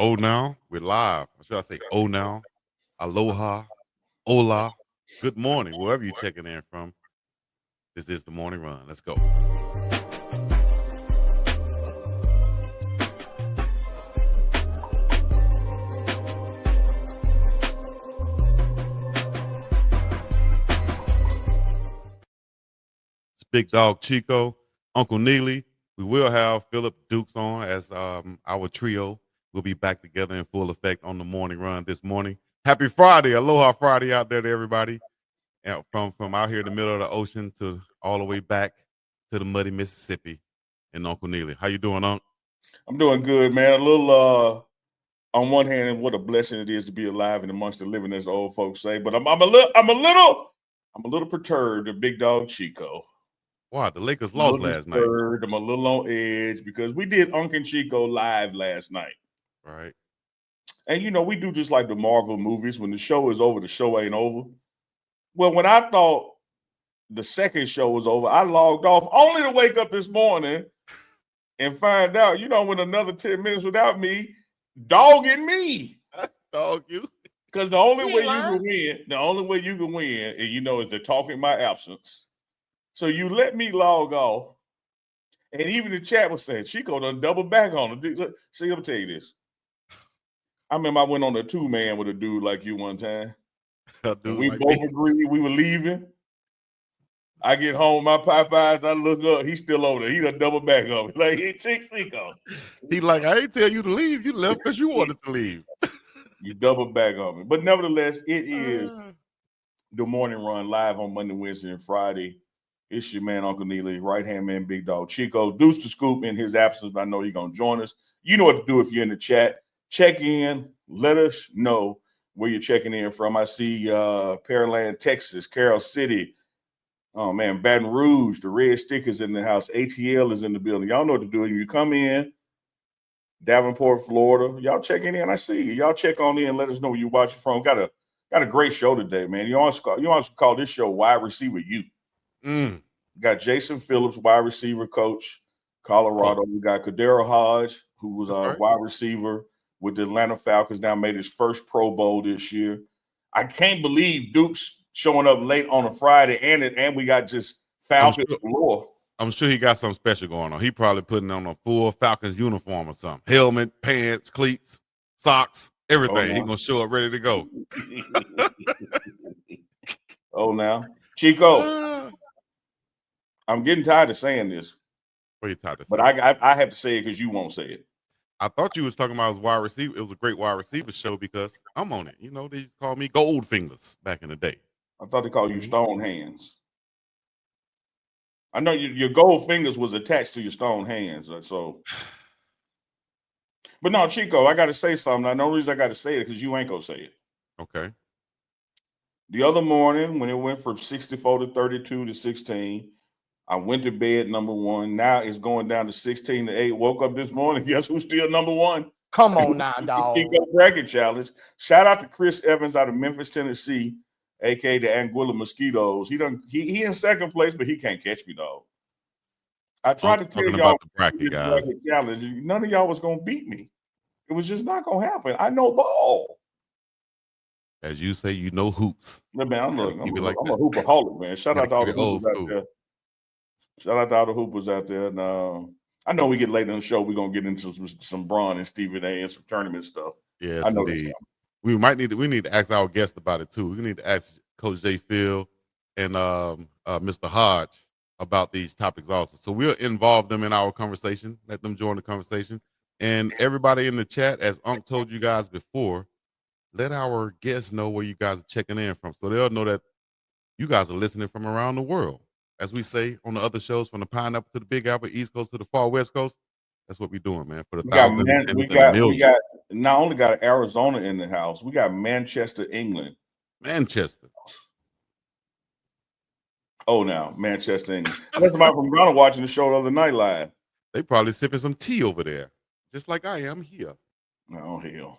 Oh, now we're live. Or should I say, oh, now? Aloha, hola, good morning, wherever you're checking in from. This is the morning run. Let's go. It's Big Dog Chico, Uncle Neely. We will have Phillips Dukes on as our trio. We'll be back together in full effect on the morning run this morning. Happy Friday. Aloha Friday out there to everybody. And from out here in the middle of the ocean to all the way back to the muddy Mississippi and Uncle Neely. How you doing, Unc? I'm doing good, man. A little on one hand, what a blessing it is to be alive and amongst the living, as the old folks say. But I'm a little perturbed at Big Dog Chico. Wow, the Lakers lost last night. I'm a little on edge because we did Unc and Chico live last night. Right. And, we do just like the Marvel movies. When the show is over, the show ain't over. Well, when I thought the second show was over, I logged off only to wake up this morning and find out, when another 10 minutes without me, dogging me. Dog you. Because the only way you can win, is to talk in my absence. So you let me log off. And even the chat was saying, Chico done double back on it. See, let me tell you this. I remember I went on a 2-man with a dude like you one time. We both agreed we were leaving. I get home, my Popeyes, I look up, he's still over there. He done double back on me. Like, hey, Chico. He like, I ain't tell you to leave. You left because you wanted to leave. You double back on me. But nevertheless, it is the morning run live on Monday, Wednesday, and Friday. It's your man, Uncle Neely, right-hand man, Big Dog Chico. Deuce to Scoop in his absence, but I know he's going to join us. You know what to do if you're in the chat. Check in. Let us know where you're checking in from. I see Pearland, Texas, Carroll City. Oh, man, Baton Rouge. The Red Stickers in the house. ATL is in the building. Y'all know what to do. You come in. Davenport, Florida. Y'all checking in. I see you. Y'all check on in. Let us know where you're watching from. Got a great show today, man. You also call this show Wide Receiver U. Got Jason Phillips, wide receiver coach, Colorado. We got KHADAREL Hodge, who was a wide receiver with the Atlanta Falcons, now made his first Pro Bowl this year. I can't believe Duke's showing up late on a Friday, and we got just Falcons galore. I'm sure he got something special going on. He probably putting on a full Falcons uniform or something. Helmet, pants, cleats, socks, everything. He's going to show up ready to go. Now. Chico, I'm getting tired of saying this. What are you tired of saying? But I have to say it because you won't say it. I thought you was talking about his wide receiver. It was a great wide receiver show because I'm on it. They called me Gold Fingers back in the day. I thought they called you Stone Hands. I know your Gold Fingers was attached to your Stone Hands. So, but no, Chico, I got to say something. I know the reason I got to say it because you ain't gonna say it. Okay. The other morning when it went from 64 to 32 to 16. I went to bed number 1. Now it's going down to 16 to 8. Woke up this morning. Guess who's still number 1? Come on now, dog. Chico Bracket Challenge. Shout out to Chris Evans out of Memphis, Tennessee, aka the Anguilla Mosquitoes. He in second place, but he can't catch me, dog. I tried to tell y'all the bracket, guys. Challenge. None of y'all was gonna beat me. It was just not gonna happen. I know ball. As you say, hoops. Man, I'm a hoopaholic, man. Shout out to all the hoopers out there. Shout out to all the hoopers out there. And I know we get later in the show, we're going to get into some Braun and Stephen A and some tournament stuff. Yes, indeed. We need to ask our guest about it, too. We need to ask Coach J. Phil and Mr. Hodge about these topics also. So we'll involve them in our conversation, let them join the conversation. And everybody in the chat, as Unc told you guys before, let our guests know where you guys are checking in from so they'll know that you guys are listening from around the world. As we say on the other shows, from the Pineapple to the Big Apple, East Coast to the far West Coast, that's what we're doing, man. For the we got not only got Arizona in the house, we got Manchester, England. Manchester. Oh, now Manchester, England. That's somebody from Ghana watching the show the other night live. They probably sipping some tea over there, just like I am here. Oh hell.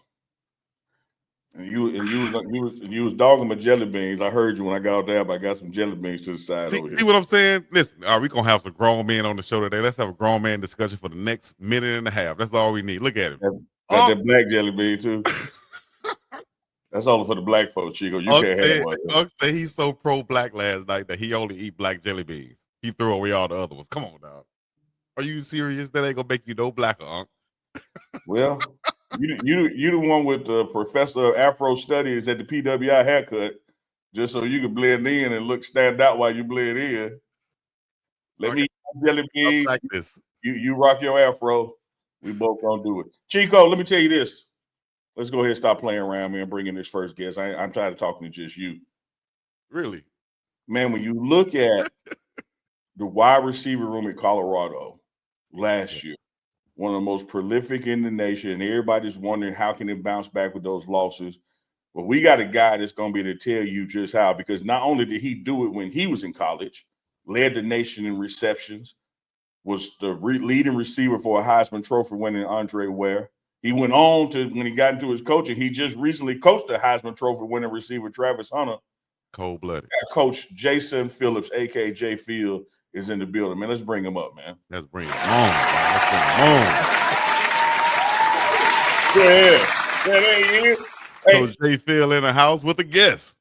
And you was dogging my jelly beans. I heard you when I got out there, but I got some jelly beans to the side. See what I'm saying? Listen, are we gonna have some grown men on the show today? Let's have a grown man discussion for the next minute and a half. That's all we need. Look at him. Got that black jelly bean too. That's only for the black folks, Chico. You can't have one. Unc said he's so pro-black last night that he only eat black jelly beans. He threw away all the other ones. Come on, dog. Are you serious? That ain't gonna make you no blacker, Unc. Well, you the one with the professor of Afro Studies at the PWI haircut, just so you can blend in and stand out while you blend in. Let me eat jelly beans. Like this. You rock your Afro. We both gonna do it. Chico, let me tell you this. Let's go ahead and stop playing around, man, and bring in this first guest. I'm tired of talking to just you. Really? Man, when you look at the wide receiver room at Colorado last year, one of the most prolific in the nation, and everybody's wondering how can it bounce back with those losses. Well, we got a guy that's going to be able to tell you just how, because not only did he do it when he was in college, led the nation in receptions, was the leading receiver for a Heisman Trophy winning Andre Ware. He went on to, when he got into his coaching, he just recently coached a Heisman Trophy winning receiver, Travis Hunter. Cold-blooded. Coach Jason Phillips, a.k.a. J. Field, is in the building. Man, let's bring him up, man. Let's bring him on. Let's bring him on. Yeah, there he is. Hey. Coach J. Field in the house with a guest.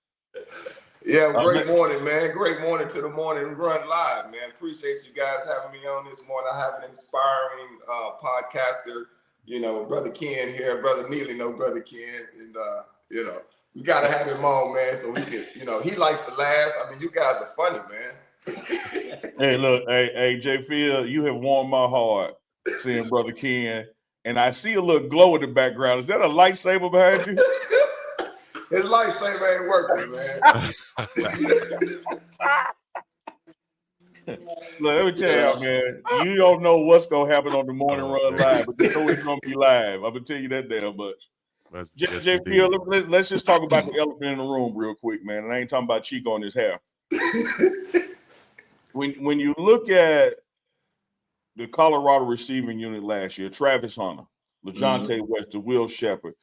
Yeah, great morning, man. Great morning to the Morning Run Live, man. Appreciate you guys having me on this morning. I have an inspiring podcaster, Brother Ken here. Brother Neely, Brother Ken. And, we got to have him on, man, so we can, he likes to laugh. I mean, you guys are funny, man. Hey, look, hey, J. Field, you have warmed my heart seeing Brother Ken. And I see a little glow in the background. Is that a lightsaber behind you? His lightsaber ain't working, man. Look, let me tell you, man, you don't know what's going to happen on the Morning Run Live, but you know it's going to be live. I'm going to tell you that damn much. J. Field, let's just talk about the elephant in the room real quick, man. And I ain't talking about Chico on his hair. When you look at the Colorado receiving unit last year, Travis Hunter, LaJohntay West, Will Shepard,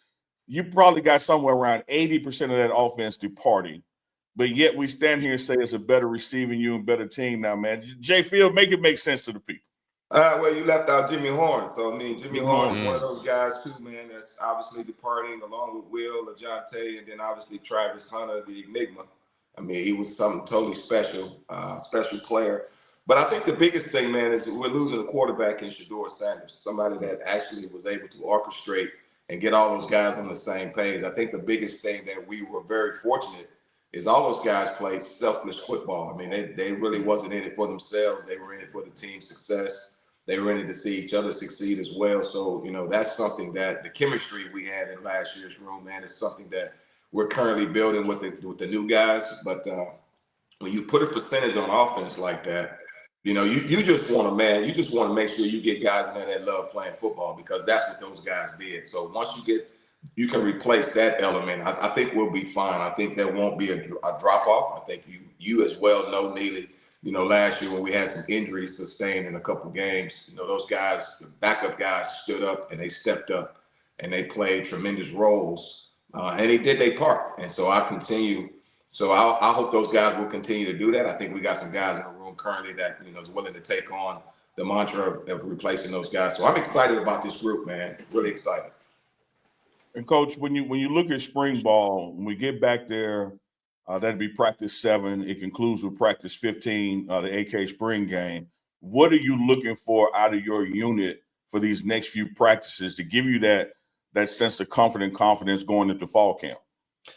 you probably got somewhere around 80% of that offense departing. But yet we stand here and say it's a better receiving unit, better team now, man. J. Field, make it make sense to the people. Well, you left out Jimmy Horn. So, I mean, Jimmy Horn is one of those guys, too, man, that's obviously departing along with Will, LaJohntay, and then obviously Travis Hunter, the enigma. I mean, he was something totally special, special player. But I think the biggest thing, man, is we're losing a quarterback in Shedeur Sanders, somebody that actually was able to orchestrate and get all those guys on the same page. I think the biggest thing that we were very fortunate is all those guys played selfless football. I mean, they really wasn't in it for themselves. They were in it for the team's success. They were in it to see each other succeed as well. So, that's something that the chemistry we had in last year's room, man, is something that we're currently building with the new guys. But when you put a percentage on offense like that, you just want to make sure you get guys in there that love playing football, because that's what those guys did. So once you can replace that element, I think we'll be fine. I think there won't be a drop off. I think you as well know, Neely, last year when we had some injuries sustained in a couple games, those guys, the backup guys, stood up and they stepped up and they played tremendous roles, and they did their part. And so I hope those guys will continue to do that. I think we got some guys in the room currently that is willing to take on the mantra of replacing those guys. So I'm excited about this group, man. Really excited. And Coach, when you look at spring ball, when we get back there, that'd be practice 7. It concludes with practice 15, the AK spring game. What are you looking for out of your unit for these next few practices to give you that sense of confidence going into fall camp?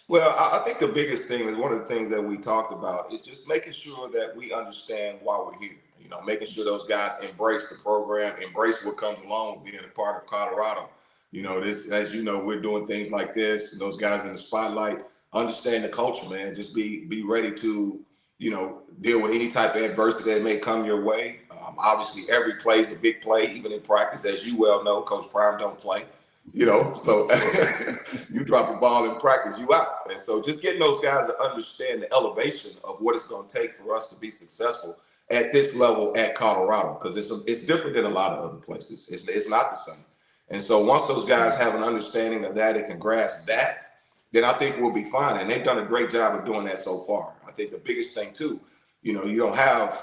Well, I think the biggest thing is one of the things that we talked about is just making sure that we understand why we're here. Making sure those guys embrace the program, embrace what comes along with being a part of Colorado. This, as we're doing things like this, those guys in the spotlight, understand the culture, man. Just be ready to, deal with any type of adversity that may come your way. Obviously, every play is a big play, even in practice, as you well know. Coach Prime don't play. So you drop a ball in practice, you out. And so just getting those guys to understand the elevation of what it's going to take for us to be successful at this level at Colorado, because it's different than a lot of other places. It's not the same. And so once those guys have an understanding of that and can grasp that, then I think we'll be fine. And they've done a great job of doing that so far. I think the biggest thing too, you don't have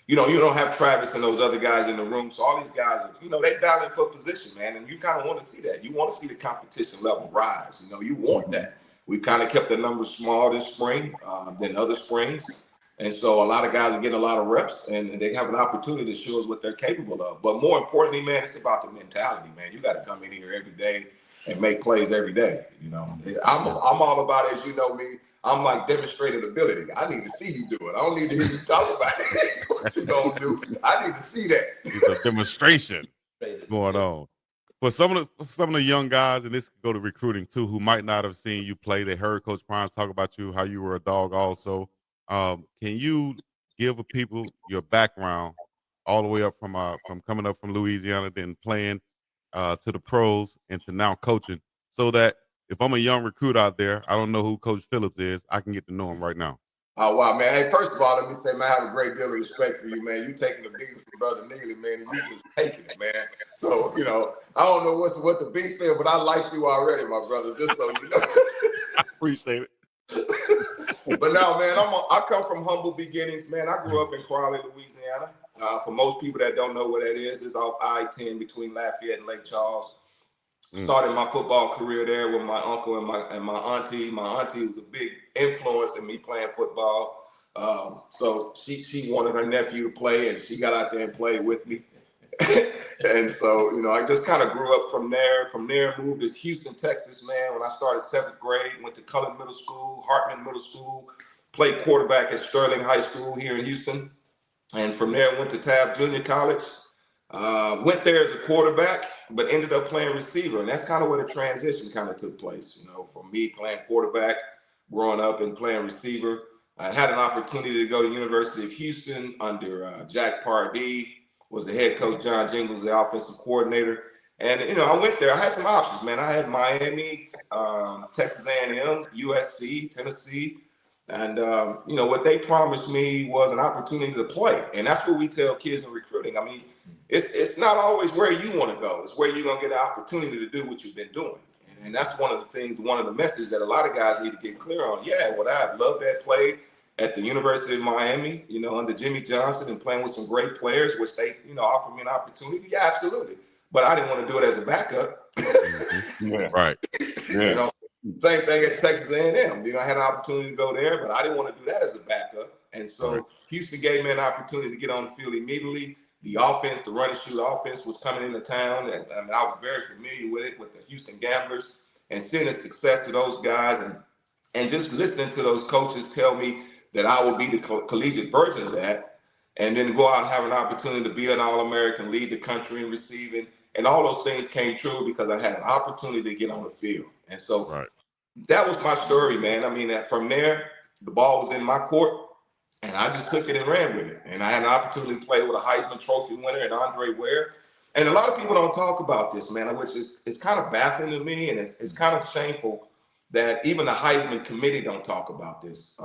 you don't have Travis and those other guys in the room. So all these guys are, they battling for position, man. And you kind of want to see that. You want to see the competition level rise. You want that. We kind of kept the numbers small this spring than other springs. And so a lot of guys are getting a lot of reps, and they have an opportunity to show us what they're capable of. But more importantly, man, it's about the mentality, man. You got to come in here every day and make plays every day. I'm all about, as you know me, I'm like demonstrated ability. I need to see you do it. I don't need to hear you talk about it. What you gonna do? I need to see that. It's a demonstration going on. For some of the young guys, and this could go to recruiting too, who might not have seen you play, they heard Coach Prime talk about you, how you were a dog also. Can you give people your background all the way up from coming up from Louisiana, then playing to the pros and to now coaching, so that if I'm a young recruit out there, I don't know who Coach Phillips is, I can get to know him right now. Oh, wow, man. Hey, first of all, let me say, man, I have a great deal of respect for you, man. You taking the beating from Brother Neely, man, and you just taking it, man. So, I don't know what the beef is, but I like you already, my brother, just so you know. I appreciate it. But now, man, I come from humble beginnings, man. I grew up in Crowley, Louisiana. For most people that don't know what that is, it's off I-10 between Lafayette and Lake Charles. Started my football career there with my uncle and my auntie. My auntie was a big influence in me playing football. So she wanted her nephew to play, and she got out there and played with me. And so, I just kind of grew up from there. From there, moved to Houston, Texas, man. When I started 7th grade, went to Cullen Middle School, Hartman Middle School, played quarterback at Sterling High School here in Houston. And from there, went to Taft Junior College. Went there as a quarterback, but ended up playing receiver. And that's kind of where the transition kind of took place, from me playing quarterback, growing up and playing receiver. I had an opportunity to go to University of Houston under Jack Pardee, was the head coach. John Jingles, the offensive coordinator. And, I went there. I had some options, man. I had Miami, Texas A&M, USC, Tennessee. And, what they promised me was an opportunity to play. And that's what we tell kids in recruiting. I mean, it's not always where you want to go. It's where you're going to get an opportunity to do what you've been doing. And that's one of the messages that a lot of guys need to get clear on. Yeah, what I've loved that play at the University of Miami, under Jimmy Johnson and playing with some great players, which they, offered me an opportunity. Yeah, absolutely. But I didn't want to do it as a backup. Yeah. Right. Yeah. Same thing at Texas A&M. I had an opportunity to go there, but I didn't want to do that as a backup. And so Houston gave me an opportunity to get on the field immediately. The offense, the run and shoot offense was coming into town. And I was very familiar with it, with the Houston Gamblers, and seeing the success of those guys and just listening to those coaches tell me that I would be the collegiate version of that, and then go out and have an opportunity to be an All-American, lead the country in receiving. And all those things came true because I had an opportunity to get on the field. And so that was my story, man. I mean, from there, the ball was in my court, and I just took it and ran with it. And I had an opportunity to play with a Heisman Trophy winner and Andre Ware. And a lot of people don't talk about this, man, which is it's kind of baffling to me, and it's kind of shameful that even the Heisman committee don't talk about this.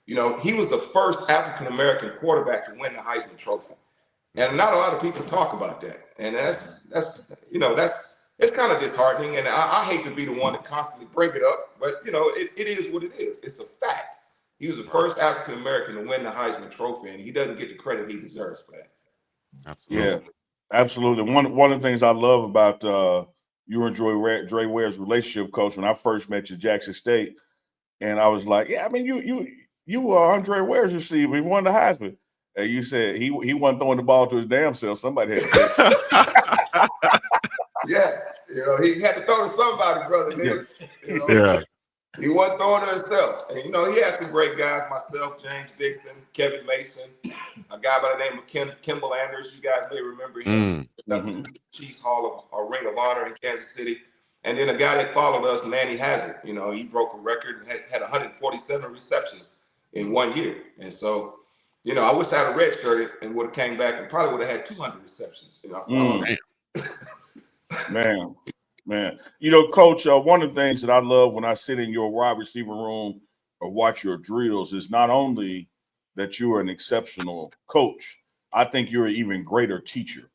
He was the first African-American quarterback to win the Heisman Trophy. And not a lot of people talk about that. And that's it's kind of disheartening. And I hate to be the one to constantly bring it up, but it is what it is. It's a fact. He was the first African-American to win the Heisman Trophy, and he doesn't get the credit he deserves for that. Absolutely. Yeah, absolutely. One of the things I love about you and Dre Ware's relationship, Coach, when I first met you at Jackson State, and I was like, yeah, I mean, you were Andre Ware's receiver. He won the Heisman. And you said he wasn't throwing the ball to his damn self. Somebody had to catch it. Yeah, he had to throw to somebody, brother. Yeah. He wasn't throwing to himself. And, he had some great guys, myself, James Dixon, Kevin Mason, a guy by the name of Kimball Anders. You guys may remember him. Chiefs Hall of Ring of Honor in Kansas City. And then a guy that followed us, Manny Hazard. He broke a record and had 147 receptions in 1 year. And so, I wish I had a redshirted and would have came back and probably would have had 200 receptions. Man. Coach, one of the things that I love when I sit in your wide receiver room or watch your drills is not only that you are an exceptional coach, I think you're an even greater teacher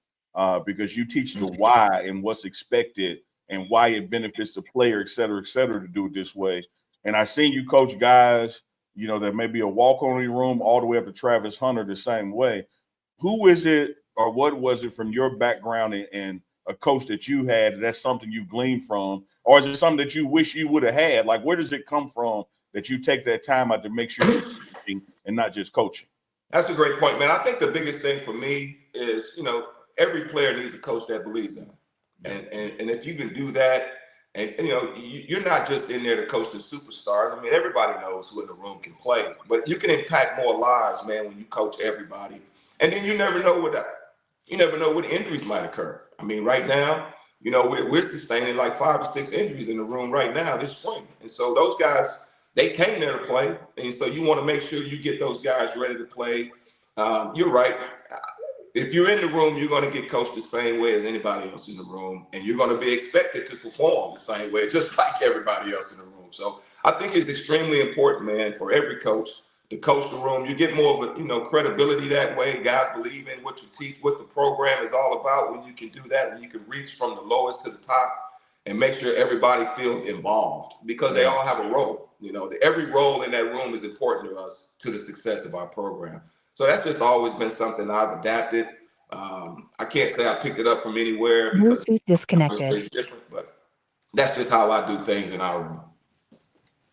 because you teach the why and what's expected and why it benefits the player, et cetera, to do it this way. And I've seen you coach guys, that may be a walk-on in the room all the way up to Travis Hunter the same way. who is it or what was it from your background and a coach that you had that's something you gleaned from, or is it something that you wish you would have had? Like, where does it come from that you take that time out to make sure you're teaching and not just coaching? That's a great point, man. I think the biggest thing for me is, every player needs a coach that believes in them. And if you can do that, and you're not just in there to coach the superstars. I mean, everybody knows who in the room can play, but you can impact more lives, man, when you coach everybody. And then you never know what injuries might occur. I mean, right now, we're sustaining like 5 or 6 injuries in the room right now this spring. And so those guys, they came there to play. And so you want to make sure you get those guys ready to play. You're right. If you're in the room, you're going to get coached the same way as anybody else in the room. And you're going to be expected to perform the same way, just like everybody else in the room. So I think it's extremely important, man, for every coach to coach the room. You get more of a, credibility that way. Guys believe in what you teach, what the program is all about. When you can do that, when you can reach from the lowest to the top and make sure everybody feels involved, because they all have a role. Every role in that room is important to us, to the success of our program. So that's just always been something I've adapted. I can't say I picked it up from anywhere because Bluetooth disconnected. it's different, but that's just how I do things in our room.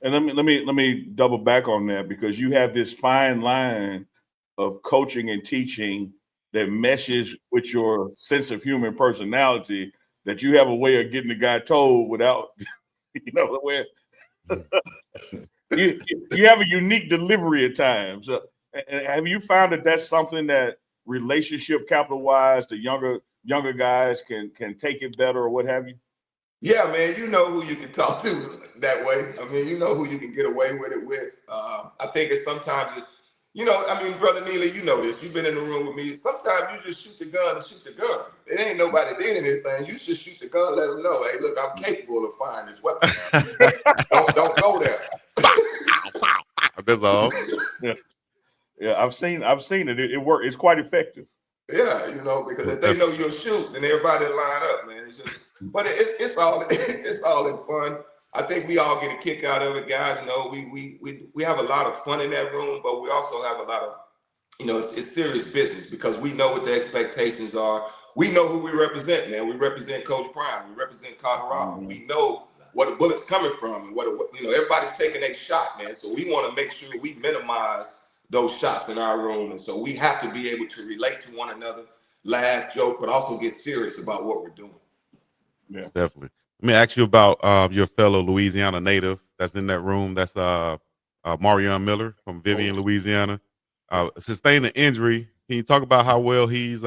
And let me double back on that, because you have this fine line of coaching and teaching that meshes with your sense of human personality, that you have a way of getting the guy told without, where you have a unique delivery at times. And have you found that that's something that relationship capital wise, the younger guys can take it better, or what have you? Yeah, man, you know who you can talk to that way. I mean, you know who you can get away with it with. I think it's sometimes, Brother Neely, you know this. You've been in the room with me. Sometimes you just shoot the gun and shoot the gun. It ain't nobody did anything. You just shoot the gun, let them know, hey, look, I'm capable of firing this weapon. don't go there. That's all. Yeah, I've seen it. It works. It's quite effective. Yeah, because if they know you'll shoot, then everybody line up, man. But it's all in fun. I think we all get a kick out of it, guys. We have a lot of fun in that room, but we also have a lot of, it's serious business, because we know what the expectations are. We know who we represent, man. We represent Coach Prime. We represent Colorado. Mm-hmm. We know where the bullet's coming from, and everybody's taking a shot, man. So we want to make sure we minimize those shots in our room. And so we have to be able to relate to one another, laugh, joke, but also get serious about what we're doing. Yeah, definitely. Let me ask you about your fellow Louisiana native that's in that room. That's Marion Miller from Vivian, Louisiana. Sustained an injury. Can you talk about how well he's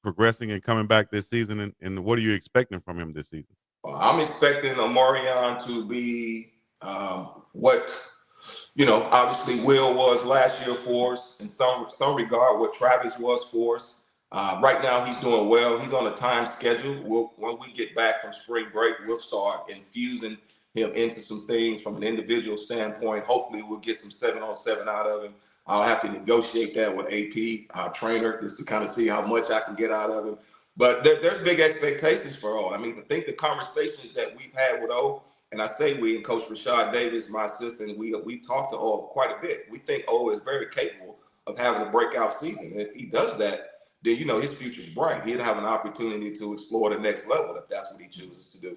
progressing and coming back this season, and what are you expecting from him this season? I'm expecting Marion to be what obviously Will was last year for us, in some regard, what Travis was for us. Right now, he's doing well. He's on a time schedule. When we get back from spring break, we'll start infusing him into some things from an individual standpoint. Hopefully, we'll get some 7-on-7 out of him. I'll have to negotiate that with AP, our trainer, just to kind of see how much I can get out of him. But there's big expectations for O. I mean, I think the conversations that we've had with O, and I say we, and Coach Rashad Davis, my assistant, we talked to O quite a bit. We think O is very capable of having a breakout season. And if he does that, then, his future's bright. He'll have an opportunity to explore the next level if that's what he chooses to do.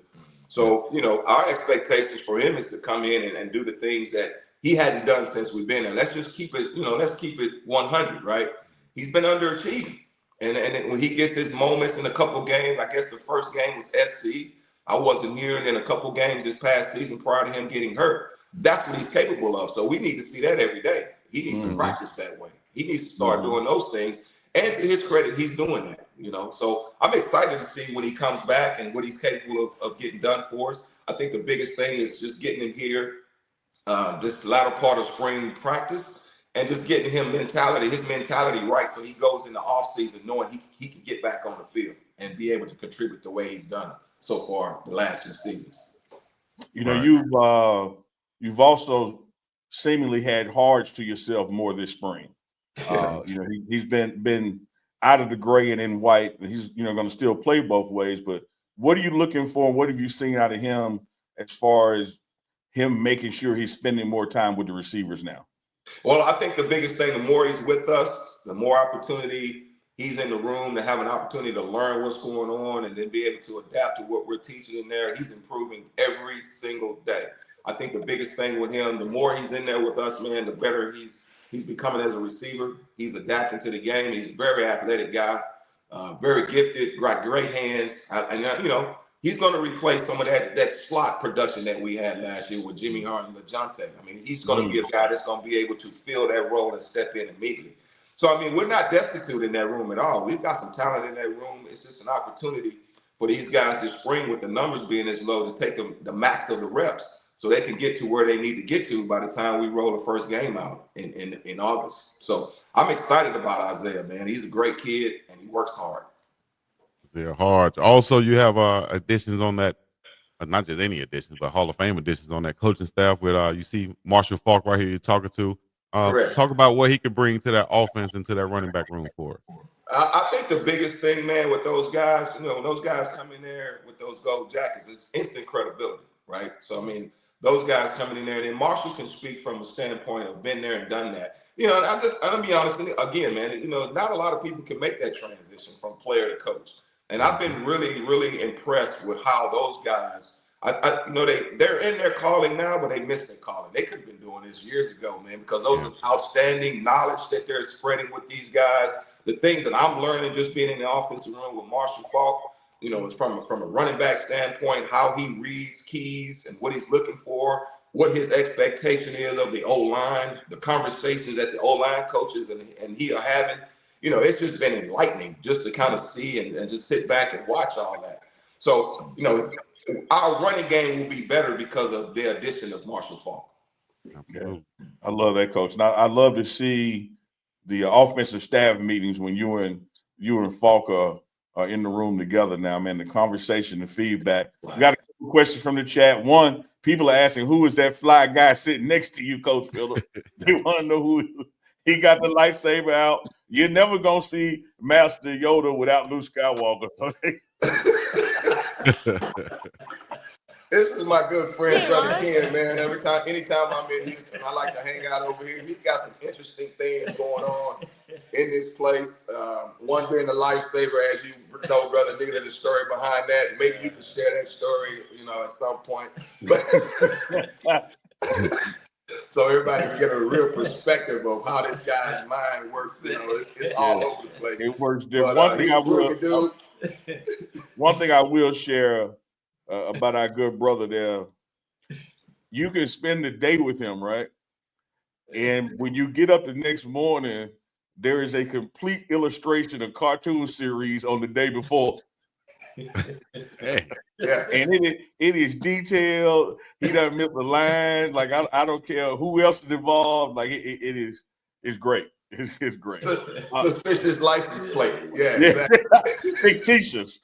So, our expectations for him is to come in and do the things that he hadn't done since we've been there. Let's just keep it, let's keep it 100, right? He's been underachieving. And when he gets his moments in a couple games, I guess the first game was SC. I wasn't here, and then a couple games this past season prior to him getting hurt. That's what he's capable of. So we need to see that every day. He needs to practice that way. He needs to start doing those things. And to his credit, he's doing that, So I'm excited to see when he comes back and what he's capable of getting done for us. I think the biggest thing is just getting him here this latter part of spring practice, and just getting his mentality right, so he goes in the offseason knowing he can get back on the field and be able to contribute the way he's done so far the last 2 seasons. Right. You've also seemingly had Hodge to yourself more this spring. He's been out of the gray and in white, and he's going to still play both ways. But what are you looking for? What have you seen out of him as far as him making sure he's spending more time with the receivers now? Well, I think the biggest thing, the more he's with us, the more opportunity he's in the room to have an opportunity to learn what's going on and then be able to adapt to what we're teaching in there. He's improving every single day. I think the biggest thing with him, the more he's in there with us, man, the better he's becoming as a receiver. He's adapting to the game. He's a very athletic guy, very gifted, got great hands. He's going to replace some of that slot production that we had last year with Jimmy Hart and LaJonte. I mean, he's going to be a guy that's going to be able to fill that role and step in immediately. So, I mean, we're not destitute in that room at all. We've got some talent in that room. It's just an opportunity for these guys this spring, with the numbers being as low, to take the max of the reps so they can get to where they need to get to by the time we roll the first game out in August. So I'm excited about Isaiah, man. He's a great kid, and he works hard. They're hard. Also, you have additions on that, not just any additions, but Hall of Fame additions on that coaching staff with you see Marshall Falk right here you're talking to. Talk about what he could bring to that offense and to that running back room for us. I think the biggest thing, man, with those guys, when those guys come in there with those gold jackets, it's instant credibility, right? So, I mean, those guys coming in there, and then Marshall can speak from a standpoint of been there and done that. And I'm gonna be honest, again, man, not a lot of people can make that transition from player to coach. And I've been really, really impressed with how those guys, they're in their calling now, but they missed their calling. They could have been doing this years ago, man, because those are outstanding knowledge that they're spreading with these guys. The things that I'm learning just being in the offensive room with Marshall Falk, it's from a running back standpoint, how he reads keys and what he's looking for, what his expectation is of the O-line, the conversations that the O-line coaches and he are having. It's just been enlightening just to kind of see and just sit back and watch all that. So, our running game will be better because of the addition of Marshall Falk. Yeah. I love that, Coach. Now, I love to see the offensive staff meetings when you and Falk are in the room together now, man. The conversation, the feedback. We got a question from the chat. One, people are asking, who is that fly guy sitting next to you, Coach Phillips? They want to know who he got the lightsaber out. You're never going to see Master Yoda without Luke Skywalker. This is my good friend, Brother Ken, man. Anytime I'm in Houston, I like to hang out over here. He's got some interesting things going on in this place. One being the lifesaver, as you know, Brother Neely, the story behind that. Maybe you can share that story, at some point. But so everybody can get a real perspective of how this guy's mind works. It's all over the place. It works different. One thing I will share about our good brother there, you can spend the day with him, right? And when you get up the next morning, there is a complete illustration of cartoon series on the day before. Hey. Yeah. And it is detailed. He doesn't miss a line. Like I don't care who else is involved. Like it's great. It's great. Suspicious license plate. Yeah. Exactly. Fictitious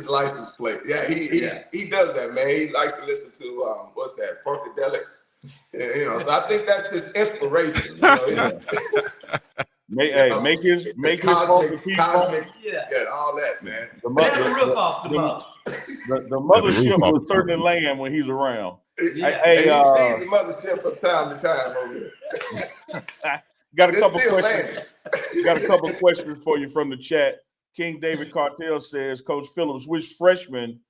license plate. Yeah, he does that, man. He likes to listen to what's that, Funkadelics. So I think that's his inspiration. Make his cosmic, all that, man. The mothership will certainly land when he's around. Yeah. He sees the mothership from time to time over here. Got a couple questions for you from the chat. King David Cartel says, Coach Phillips, which freshman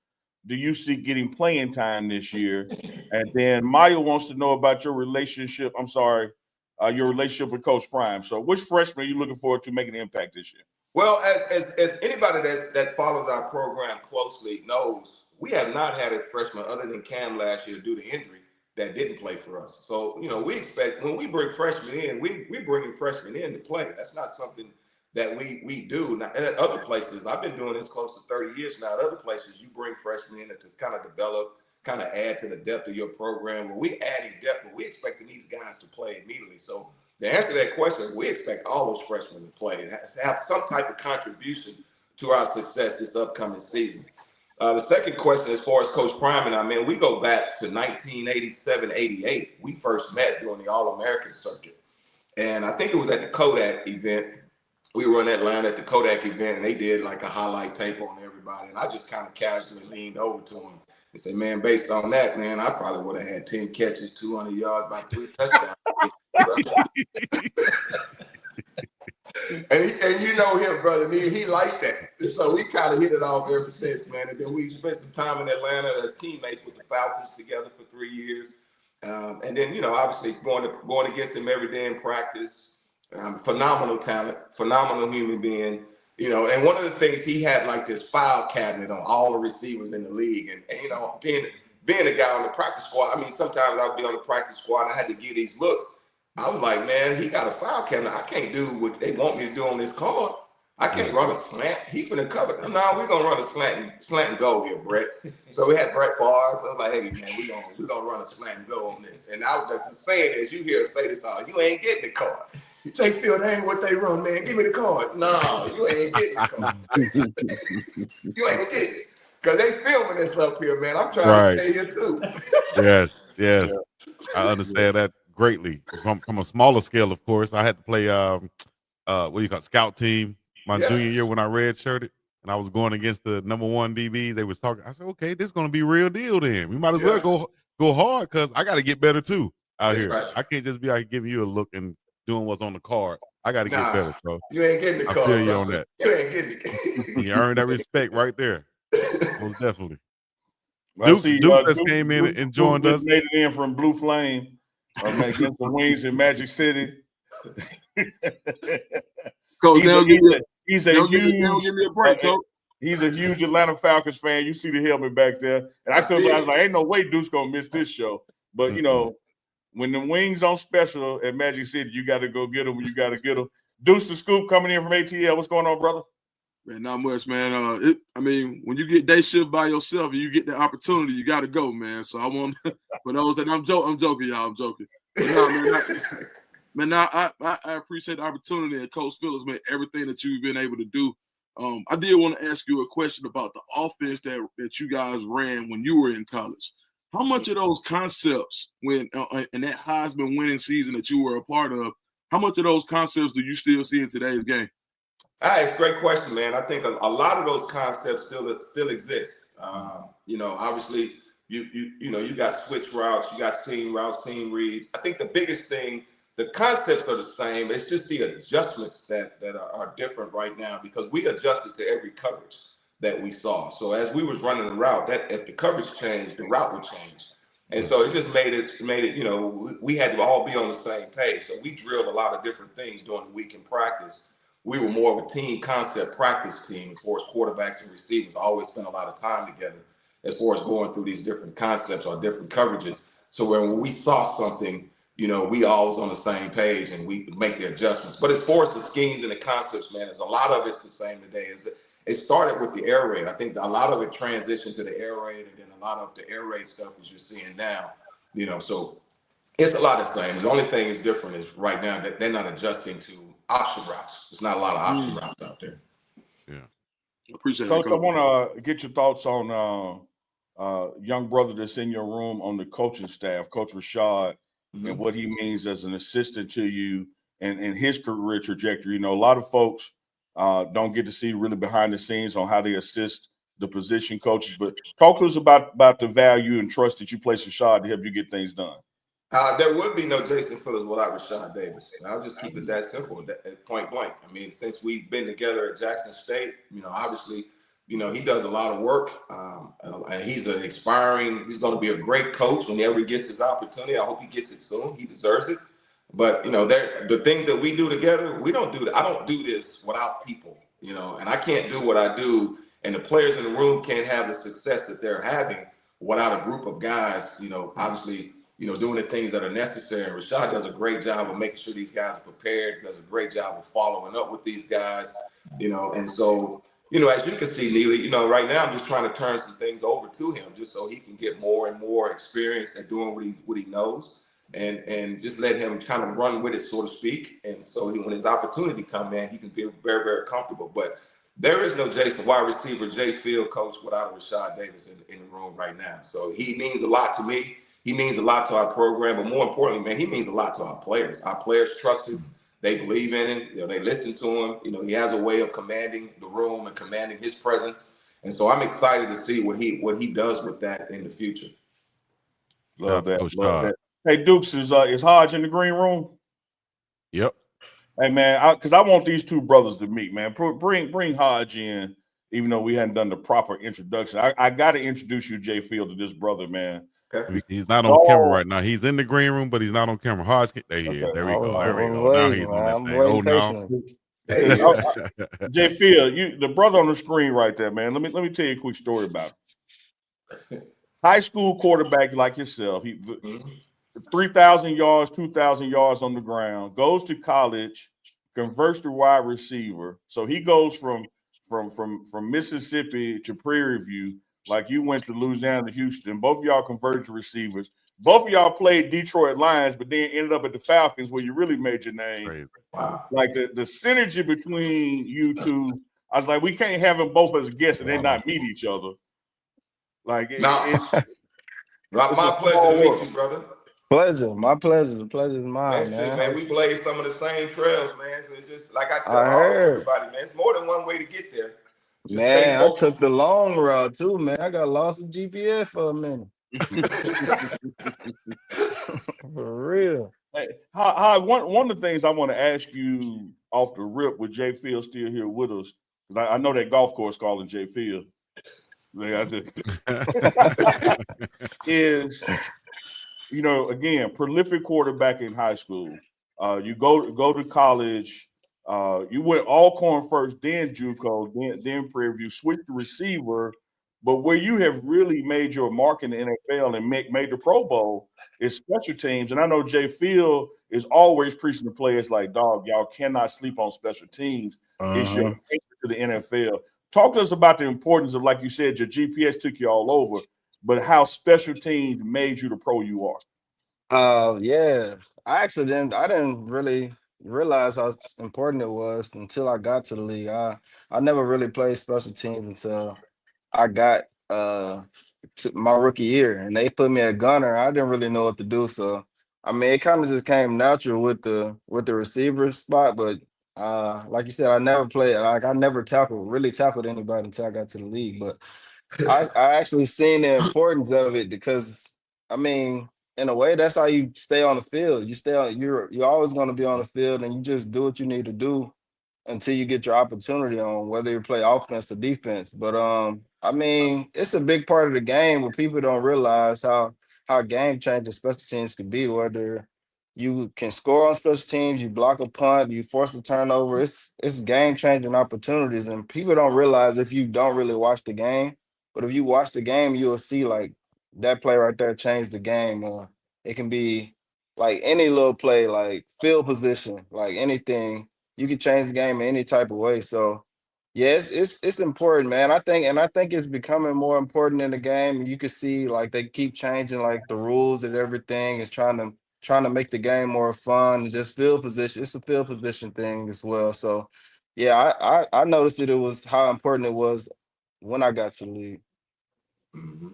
do you see getting playing time this year? And then Maya wants to know about your relationship. Your relationship with Coach Prime. So which freshman are you looking forward to making an impact this year? Well, as anybody that follows our program closely knows, we have not had a freshman other than Cam last year due to injury that didn't play for us. So, we expect when we bring freshmen in, we bring freshmen in to play. That's not something that we do. Now, at other places, I've been doing this close to 30 years now. At other places, you bring freshmen in to kind of develop, kind of add to the depth of your program. Where we adding depth, but we expecting these guys to play immediately. So to answer that question, we expect all those freshmen to play and have some type of contribution to our success this upcoming season. The second question, as far as Coach Prime and I, man, we go back to 1987-88. We first met during the All-American circuit. And I think it was at the Kodak event. We were in Atlanta at the Kodak event, and they did like a highlight tape on everybody. And I just kind of casually leaned over to him and said, man, based on that, man, I probably would have had 10 catches, 200 yards, about 3 touchdowns. And you know him, brother. He liked that. So we kind of hit it off ever since, man. And then we spent some time in Atlanta as teammates with the Falcons together for 3 years. And then, you know, obviously going against him every day in practice. Phenomenal talent, phenomenal human being. You know, and one of the things, he had like this file cabinet on all the receivers in the league. And you know, being a guy on the practice squad, I mean, sometimes I'd be on the practice squad and I had to get these looks. I was like, man, he got a file cabinet. I can't do what they want me to do on this card. I can't run a slant. He finna cover. No, we're gonna run a slant and go here, Brett. So we had Brett Favre. I was like, hey man, we're gonna run a slant and go on this. And I was just saying this, you hear us say this all, you ain't getting the card. You take Phil, that ain't what they run, man. Give me the card. No, you ain't getting the card. You ain't getting it. Because they filming this up here, man. I'm trying to stay here too. Yes. Yeah. I understand that greatly. From a smaller scale, of course. I had to play what do you call it, scout team my junior year when I redshirted, and I was going against the #1 DB. They was talking. I said, okay, this is gonna be real deal then. We might as well go hard because I gotta get better too out here. Right. I can't just be like giving you a look and doing what's on the card. I got to get better, bro. You ain't getting the card. I feel you on that. You ain't getting it. You earned that respect right there. Most definitely. Dukes just came in and joined us. Made it in from Blue Flame against the Wings in Magic City. Coach, he's a huge Atlanta Falcons fan. You see the helmet back there. And I was like, ain't no way Duke's going to miss this show. But, you know, when the Wings on special at Magic City, you got to go get them when you got to get them. Deuce the Scoop coming in from ATL. What's going on, brother? Man, not much, man. I mean, when you get day shift by yourself and you get the opportunity, you got to go, man. So I want, for those that I'm joking, y'all. I'm joking. But no, man, I appreciate the opportunity, and Coach Phillips, man, everything that you've been able to do. I did want to ask you a question about the offense that you guys ran when you were in college. How much of those concepts, when in that Heisman winning season that you were a part of, how much of those concepts do you still see in today's game? It's a great question, man. I think a lot of those concepts still exist. You know, obviously, you got switch routes, you got seam routes, seam reads. I think the biggest thing, the concepts are the same. It's just the adjustments that are different right now, because we adjusted to every coverage that we saw. So as we was running the route, that if the coverage changed, the route would change. And so it just made it, you know, we had to all be on the same page. So we drilled a lot of different things during the week in practice. We were more of a team concept practice team as far as quarterbacks and receivers. Always spent a lot of time together as far as going through these different concepts or different coverages. So when we saw something, you know, we all was on the same page and we would make the adjustments. But as far as the schemes and the concepts, man, there's a lot of it's the same today. It started with the air raid. I think a lot of it transitioned to the air raid, and then a lot of the air raid stuff is you're seeing now, you know, so it's a lot of the same. The only thing is different is right now that they're not adjusting to option routes. There's not a lot of option routes out there. Yeah. Appreciate it, Coach. I want to get your thoughts on young brother that's in your room on the coaching staff, Coach Rashad, and what he means as an assistant to you and his career trajectory. You know, a lot of folks don't get to see really behind the scenes on how they assist the position coaches. But talk to us about the value and trust that you place Rashad to help you get things done. There would be no Jason Phillips without Rashad Davis. And I'll just keep it that simple, at point blank. I mean, since we've been together at Jackson State, you know, obviously, you know, he does a lot of work, and he's he's going to be a great coach whenever he gets his opportunity. I hope he gets it soon. He deserves it. But, you know, the things that we do together, we don't do that. I don't do this without people, you know, and I can't do what I do, and the players in the room can't have the success that they're having without a group of guys, you know, obviously, you know, doing the things that are necessary. And Rashad does a great job of making sure these guys are prepared, does a great job of following up with these guys, you know. And so, you know, as you can see, Neely, you know, right now I'm just trying to turn some things over to him just so he can get more and more experience at doing what he knows, and just let him kind of run with it, so to speak. And so when his opportunity comes in, he can be very, very comfortable. But there is no Jason wide receiver, Jay Field coach without a Rashad Davis in the room right now. So he means a lot to me. He means a lot to our program, but more importantly, man, he means a lot to our players. Our players trust him. They believe in him. You know, they listen to him. You know, he has a way of commanding the room and commanding his presence. And so I'm excited to see what he does with that in the future. Love that. Love that. Hey, Dukes, is Hodge in the green room? Yep. Hey man, because I want these two brothers to meet, man. Bring Hodge in, even though we hadn't done the proper introduction. I got to introduce you, Jay Field, to this brother, man. Okay. He's not on camera right now. He's in the green room, but he's not on camera. Hodge, there he is. There we go. There we go. Now he's on that thing. Oh no. Hey, Jay Field, the brother on the screen right there, man. Let me tell you a quick story about him. High school quarterback like yourself. He 3,000 yards, 2,000 yards on the ground, goes to college, converts to wide receiver. So he goes from Mississippi to Prairie View, like you went to Louisiana to Houston. Both of y'all converted to receivers. Both of y'all played Detroit Lions, but then ended up at the Falcons where you really made your name. Crazy. Wow. Like the synergy between you two, I was like, we can't have them both as guests and they not meet each other. Like, my pleasure to meet you, brother. Pleasure, my pleasure. The pleasure is mine, man. We blazed some of the same trails, man. So it's just like I tell everybody, man. It's more than one way to get there. Just man, I took the long route too, man. I got lost in GPS for a minute. For real. Hey, one of the things I want to ask you off the rip with Jay Field still here with us, because I know that golf course calling Jay Field. Is again, prolific quarterback in high school. You go to college. You went Alcorn first, then JUCO, then Prairie View. Switched to receiver, but where you have really made your mark in the NFL and made the Pro Bowl is special teams. And I know Jay Field is always preaching to players like, dog, y'all cannot sleep on special teams. It's your entry to the NFL. Talk to us about the importance of, like you said, your GPS took you all over, but how special teams made you the pro you are. Yeah. I didn't really realize how important it was until I got to the league. I never really played special teams until I got to my rookie year, and they put me at gunner. I didn't really know what to do, so I mean, it kind of just came natural with the receiver spot. But like you said, I never played. Like I never really tackled anybody until I got to the league. But I actually seen the importance of it because I mean, in a way, that's how you stay on the field. You're always going to be on the field, and you just do what you need to do until you get your opportunity on, whether you play offense or defense. But I mean, it's a big part of the game where people don't realize how game changing special teams can be. Whether you can score on special teams, you block a punt, you force a turnover. It's game changing opportunities, and people don't realize if you don't really watch the game. But if you watch the game, you'll see like that play right there changed the game. It can be like any little play, like field position, like anything. You can change the game in any type of way. So, yeah, it's important, man. I think it's becoming more important in the game. You can see like they keep changing like the rules and everything, is trying to make the game more fun. And just field position. It's a field position thing as well. So, yeah, I noticed it was how important it was when I got to the league. Mm-hmm.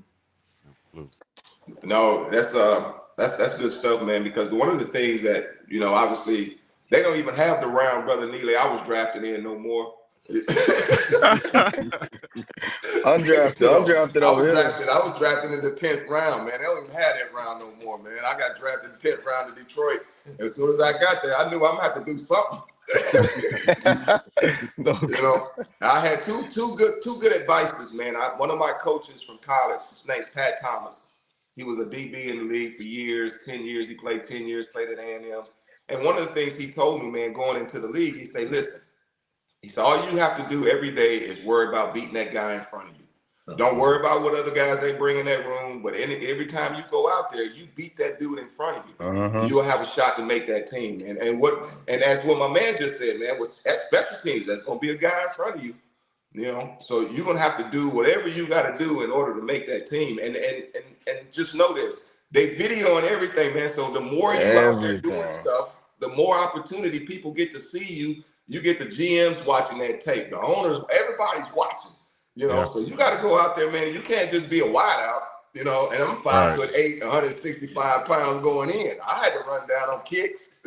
No, that's good stuff, man. Because one of the things that obviously they don't even have the round, brother Neely. I was drafted in no more. Undrafted over here. I was drafted in the 10th round, man. They don't even have that round no more, man. I got drafted in the 10th round in Detroit. As soon as I got there, I knew I'm gonna have to do something. I had two good advices, man. One of my coaches from college, his name's Pat Thomas. He was a DB in the league for years, 10 years. He played 10 years, played at A&M. And one of the things he told me, man, going into the league, he said, listen, he said, all you have to do every day is worry about beating that guy in front of you. Don't worry about what other guys they bring in that room, but every time you go out there, you beat that dude in front of you. You'll have a shot to make that team. And that's what my man just said, man, with special teams, that's going to be a guy in front of you. So you're going to have to do whatever you got to do in order to make that team. And just know this, they video and everything, man. So the more you out there doing stuff, the more opportunity people get to see you. You get the GMs watching that tape, the owners, everybody's watching, so you got to go out there, man. You can't just be a wideout, and I'm 5'8", 165 pounds going in. I had to run down on kicks,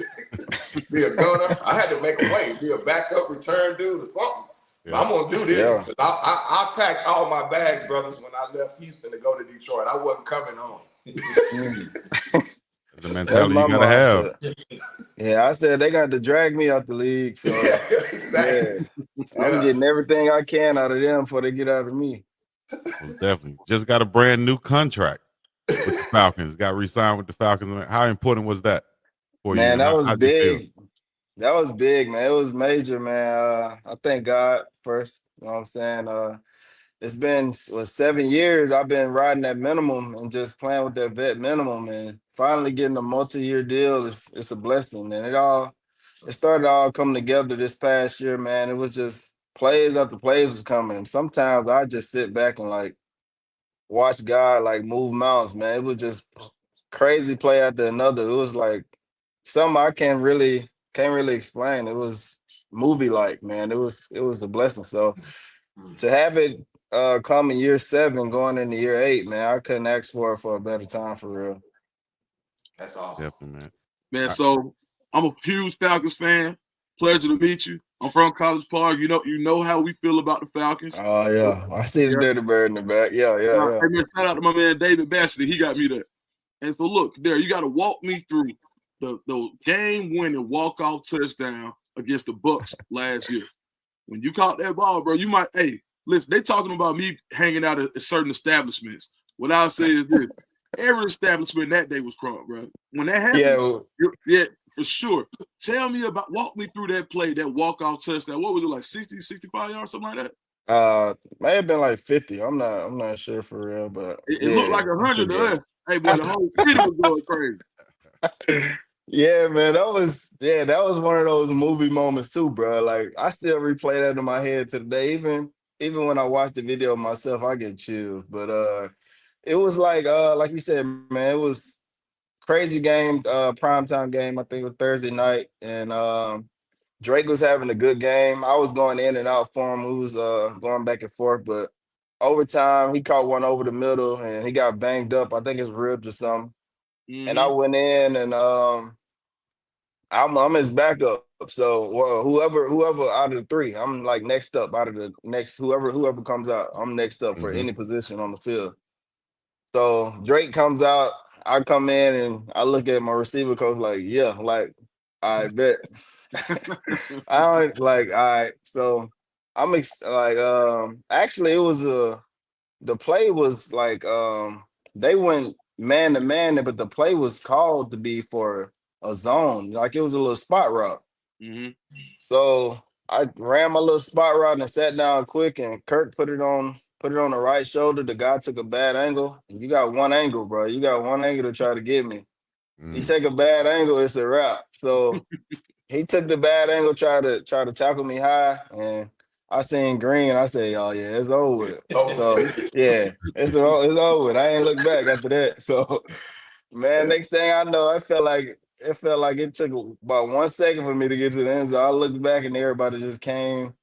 be a gunner. I had to make a way, be a backup return dude or something. Yeah. I'm going to do this. Yeah. I packed all my bags, brothers, when I left Houston to go to Detroit. I wasn't coming home. The That's mentality my you gotta have. mindset. Yeah, I said they got to drag me out the league. So Exactly. yeah, I'm getting everything I can out of them before they get out of me. Well, definitely. Just got a brand new contract with the Falcons. Got re-signed with the Falcons. How important was that for you? Man, And that was how'd you feel? big. That was big, man. It was major, man. I thank God first. You know what I'm saying? It's been 7 years I've been riding that minimum and just playing with that vet minimum, and finally getting a multi-year deal it's a blessing. And it started all coming together this past year, man. It was just plays after plays was coming. Sometimes I just sit back and like watch God like move mountains, man. It was just crazy play after another. It was like something I can't really explain. It was movie like, man. It was a blessing. So to have it come in year 7, going into year 8, man, I couldn't ask for a better time for real. That's awesome. Definitely, man. Man, so I'm a huge Falcons fan. Pleasure to meet you. I'm from College Park. You know how we feel about the Falcons. Oh yeah, I see the dirty bird in the back. Yeah. Hey, man, shout out to my man David Bassett. He got me there. And so look, there, you got to walk me through the game-winning walk-off touchdown against the Bucks last year. When you caught that ball, bro, you might, hey, listen, they talking about me hanging out at certain establishments. What I'll say is this. Every establishment that day was crunk, bro. When that happened, yeah, for sure. Walk me through that play, that walk-off touchdown. What was it, like 60, 65 yards, something like that? May have been like 50. I'm not sure for real, but it looked like 100 to us. Hey, boy, the whole city was going crazy. Yeah, man, that was one of those movie moments too, bro. Like I still replay that in my head to the day. Even when I watch the video myself, I get chills. But it was like you said, man, it was crazy game, primetime game. I think it was Thursday night, and Drake was having a good game. I was going in and out for him. We was going back and forth, but overtime he caught one over the middle and he got banged up. I think his ribs or something. Mm-hmm. And I went in and I'm his backup. So whoever out of the 3, I'm like next up out of the next whoever comes out, I'm next up for any position on the field. So Drake comes out, I come in and I look at my receiver coach like, yeah, like I bet. I don't like all right. So I'm actually it was the play was like they went man to man, but the play was called to be for a zone. Like it was a little spot route. Mm-hmm. So I ran my little spot route and sat down quick, and Kirk put it on the right shoulder. The guy took a bad angle. And you got one angle, bro. You got one angle to try to get me. You take a bad angle, it's a wrap. So he took the bad angle, try to tackle me high, and I seen green. I said, "Oh yeah, it's over with." So yeah, it's over with. I ain't look back after that. So man, next thing I know, it felt like it took about 1 second for me to get to the end zone. I looked back and everybody just came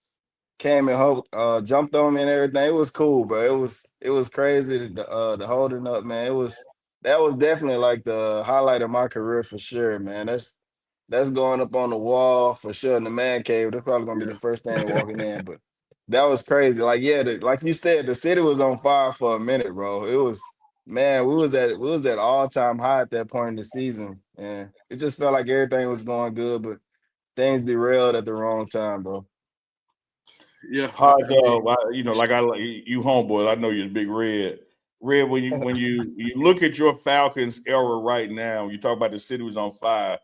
and jumped on me and everything. It was cool, bro. It was crazy. The holding up, man. That was definitely like the highlight of my career for sure, man. That's going up on the wall for sure in the man cave. That's probably gonna be the first thing walking in. But that was crazy. Like, yeah, like you said, the city was on fire for a minute, bro. It was, man, we was at all-time high at that point in the season. And it just felt like everything was going good, but things derailed at the wrong time, bro. Yeah, hard like you homeboy. I know you're a big Red. Red, when you look at your Falcons era right now, you talk about the city was on fire.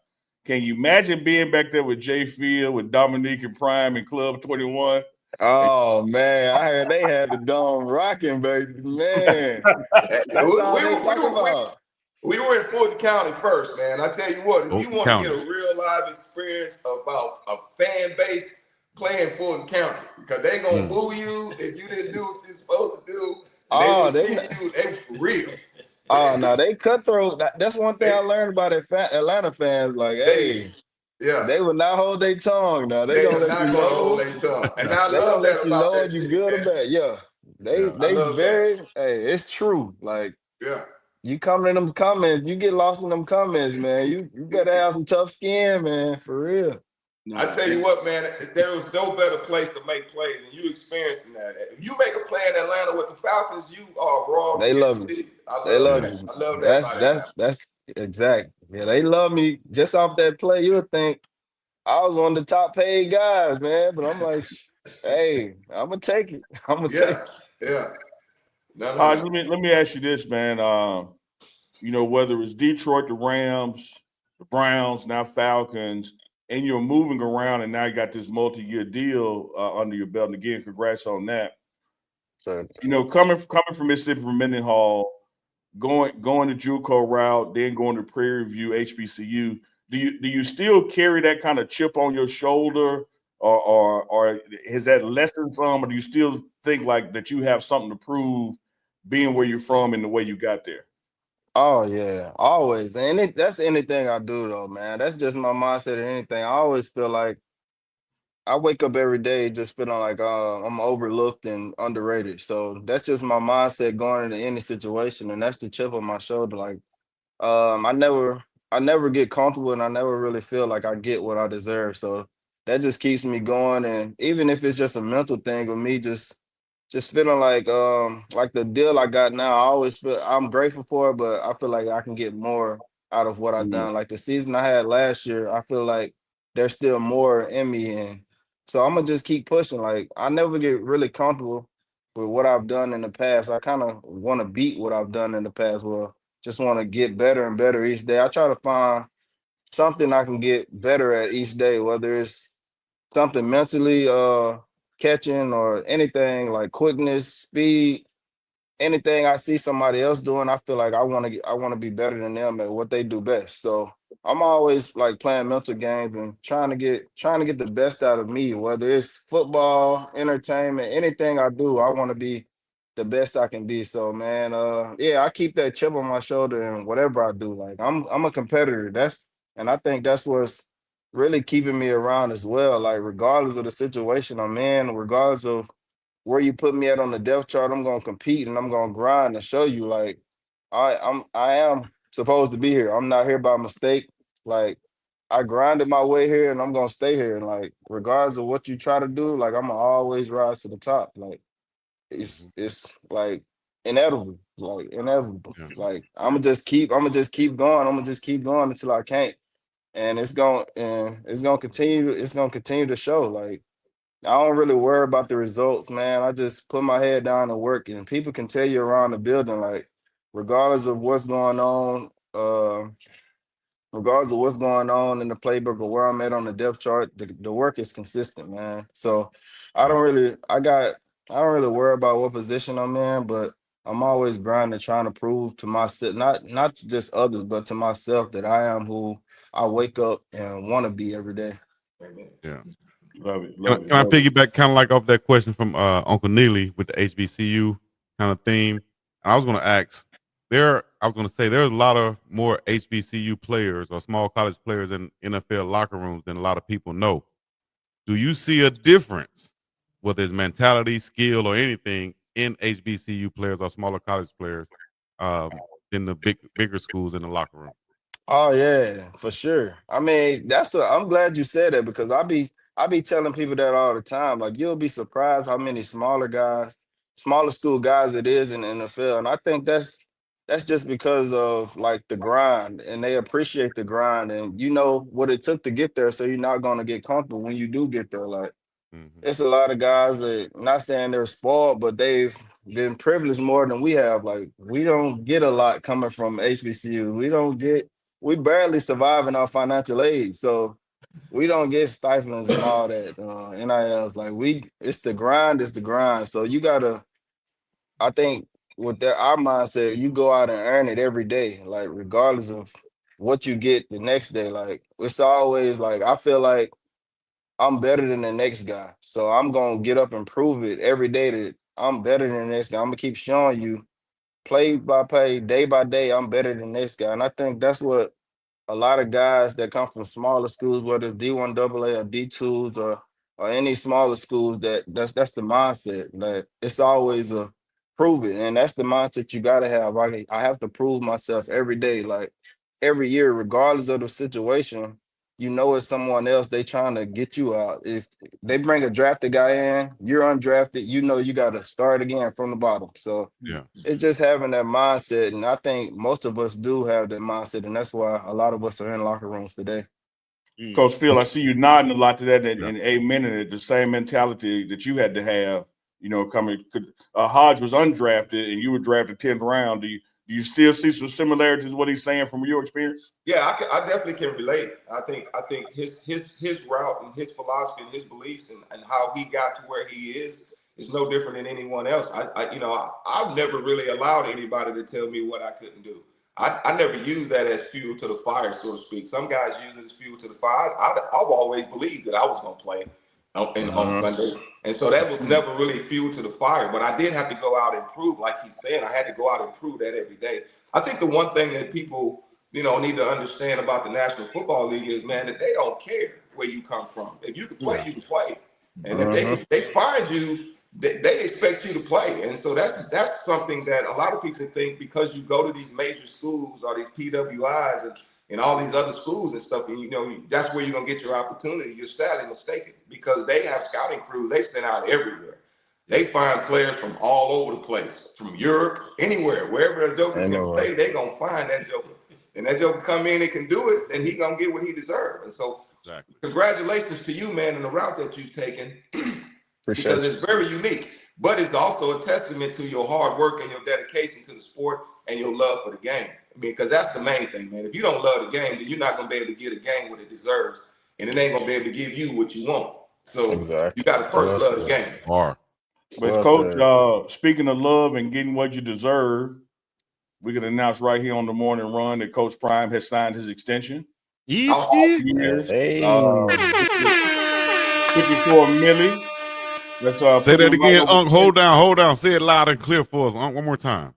Can you imagine being back there with Jay Field, with Dominique and Prime and Club 21? Oh man, I heard they had the dome rocking, baby. Man, that's all they talk about. We were in Fulton County first, man. I tell you what, if you want to get a real live experience about a fan base, playing Fulton County, because they gonna boo you if you didn't do what you're supposed to do. They for real. Oh no, they cutthroat. That's one thing I learned about Atlanta fans. Like, hey, they will not hold their tongue. Now they gonna let you know. Hold their tongue. And I love that about that. You good or bad? Yeah, they very. Hey, it's true. Like, you come in them comments, you get lost in them comments, man. You better have some tough skin, man, for real. I tell you what, man, there was no better place to make plays than you experiencing that. If you make a play in Atlanta with the Falcons, you are raw. They love it. I love that. That's exact. Yeah, they love me just off that play. You would think I was one of the top paid guys, man. But I'm like, hey, I'm gonna take it. I'm gonna take it. Yeah. No. Let me ask you this, man. Whether it's Detroit, the Rams, the Browns, now Falcons, and you're moving around, and now you got this multi-year deal under your belt. And again, congrats on that. So, Coming from Mississippi, from Mendenhall, going the JUCO route, then going to Prairie View HBCU. Do you still carry that kind of chip on your shoulder, or has that lessened some, or do you still think like that you have something to prove, being where you're from and the way you got there? oh yeah, always. And that's anything I do though, man. That's just my mindset or anything. I always feel like I wake up every day just feeling like I'm overlooked and underrated. So that's just my mindset going into any situation, and that's the chip on my shoulder. Like I never get comfortable, and I never really feel like I get what I deserve. So that just keeps me going. And even if it's just a mental thing with me, just feeling like the deal I got now, I always feel I'm grateful for it, but I feel like I can get more out of what I've Mhm. done. Like the season I had last year, I feel like there's still more in me, and so I'm gonna just keep pushing. Like I never get really comfortable with what I've done in the past. I kind of want to beat what I've done in the past. Well, just want to get better and better each day. I try to find something I can get better at each day, whether it's something mentally catching or anything like quickness, speed, anything I see somebody else doing, I feel like I want to be better than them at what they do best. So I'm always like playing mental games and trying to get the best out of me, whether it's football, entertainment, anything I do, I want to be the best I can be. So man, yeah, I keep that chip on my shoulder and whatever I do. Like I'm a competitor. And I think that's what's really keeping me around as well. Like regardless of the situation I'm in, regardless of where you put me at on the depth chart, I'm gonna compete and I'm gonna grind and show you like I am supposed to be here. I'm not here by mistake. Like I grinded my way here and I'm gonna stay here. And like regardless of what you try to do, like I'm gonna always rise to the top. Like it's like inevitable. Like inevitable. Yeah. Like I'm gonna just keep going. I'm gonna just keep going until I can't. And it's gonna continue to show. Like I don't really worry about the results, man. I just put my head down and work, and people can tell you around the building, like, regardless of what's going on, regardless of what's going on in the playbook or where I'm at on the depth chart, the work is consistent, man. So Yeah. I don't really worry about what position I'm in, but I'm always grinding, trying to prove to myself, not to just others, but to myself that I am who I wake up and want to be every day. Yeah. Love it. Can I piggyback kind of like off that question from Uncle Neely with the HBCU kind of theme? And I was going to ask there's a lot of more HBCU players or small college players in NFL locker rooms than a lot of people know. Do you see a difference, whether it's mentality, skill, or anything, in HBCU players or smaller college players than the bigger schools in the locker room? Oh yeah, for sure. I mean, I'm glad you said that because I be telling people that all the time. Like you'll be surprised how many smaller school guys it is in the NFL. And I think that's just because of like the grind and they appreciate the grind and you know what it took to get there. So you're not gonna get comfortable when you do get there. Like Mm-hmm. it's a lot of guys that not saying they're spoiled, but they've been privileged more than we have. Like we don't get a lot coming from HBCU. We barely survive in our financial aid. So we don't get stipends and all that. NILs. Like it's the grind. So you gotta, I think with our mindset, you go out and earn it every day, like regardless of what you get the next day. Like it's always like I feel like I'm better than the next guy. So I'm gonna get up and prove it every day that I'm better than the next guy. I'm gonna keep showing you play by play, day by day, I'm better than this guy. And I think that's what a lot of guys that come from smaller schools, whether it's D1 AA or D2s or any smaller schools, that's the mindset. Like it's always a prove it. And that's the mindset you gotta have. I have to prove myself every day, like every year, regardless of the situation, you know it's someone else. They trying to get you out. If they bring a drafted guy in, you're undrafted. You know you got to start again from the bottom. So Yeah. it's just having that mindset, and I think most of us do have that mindset, and that's why a lot of us are in locker rooms today. Coach Phil, I see you nodding a lot to that and Yeah. amen in it. The same mentality that you had to have, coming. Hodge was undrafted and you were drafted 10th round. Do you still see some similarities to what he's saying from your experience? Yeah, I definitely can relate. I think his route and his philosophy and his beliefs and how he got to where he is no different than anyone else. I've never really allowed anybody to tell me what I couldn't do. I never use that as fuel to the fire, so to speak. Some guys use it as fuel to the fire. I've always believed that I was going to play on Sunday. And so that was never really fuel to the fire. But I did have to go out and prove, like he's saying, I had to go out and prove that every day. I think the one thing that people, need to understand about the National Football League is, man, that they don't care where you come from. If you can play, you can play. And if they find you, they expect you to play. And so that's something that a lot of people think because you go to these major schools or these PWIs and all these other schools and stuff, and that's where you're going to get your opportunity. You're sadly mistaken because they have scouting crews they send out everywhere. They find players from all over the place, from Europe, anywhere, wherever a joker can play, they're going to find that joker. And that joker come in and can do it, and he going to get what he deserves. And so congratulations to you, man, in the route that you've taken. Because it's very unique, but it's also a testament to your hard work and your dedication to the sport and your love for the game. I mean, because that's the main thing, man. If you don't love the game, then you're not going to be able to give the game what it deserves, and it ain't going to be able to give you what you want. So you got to first love the game. But Coach, speaking of love and getting what you deserve, we can announce right here on the morning run that Coach Prime has signed his extension. Easy. Years, 54 million. Let's say that again, Unc. Hold down. Say it loud and clear for us, Unc, one more time.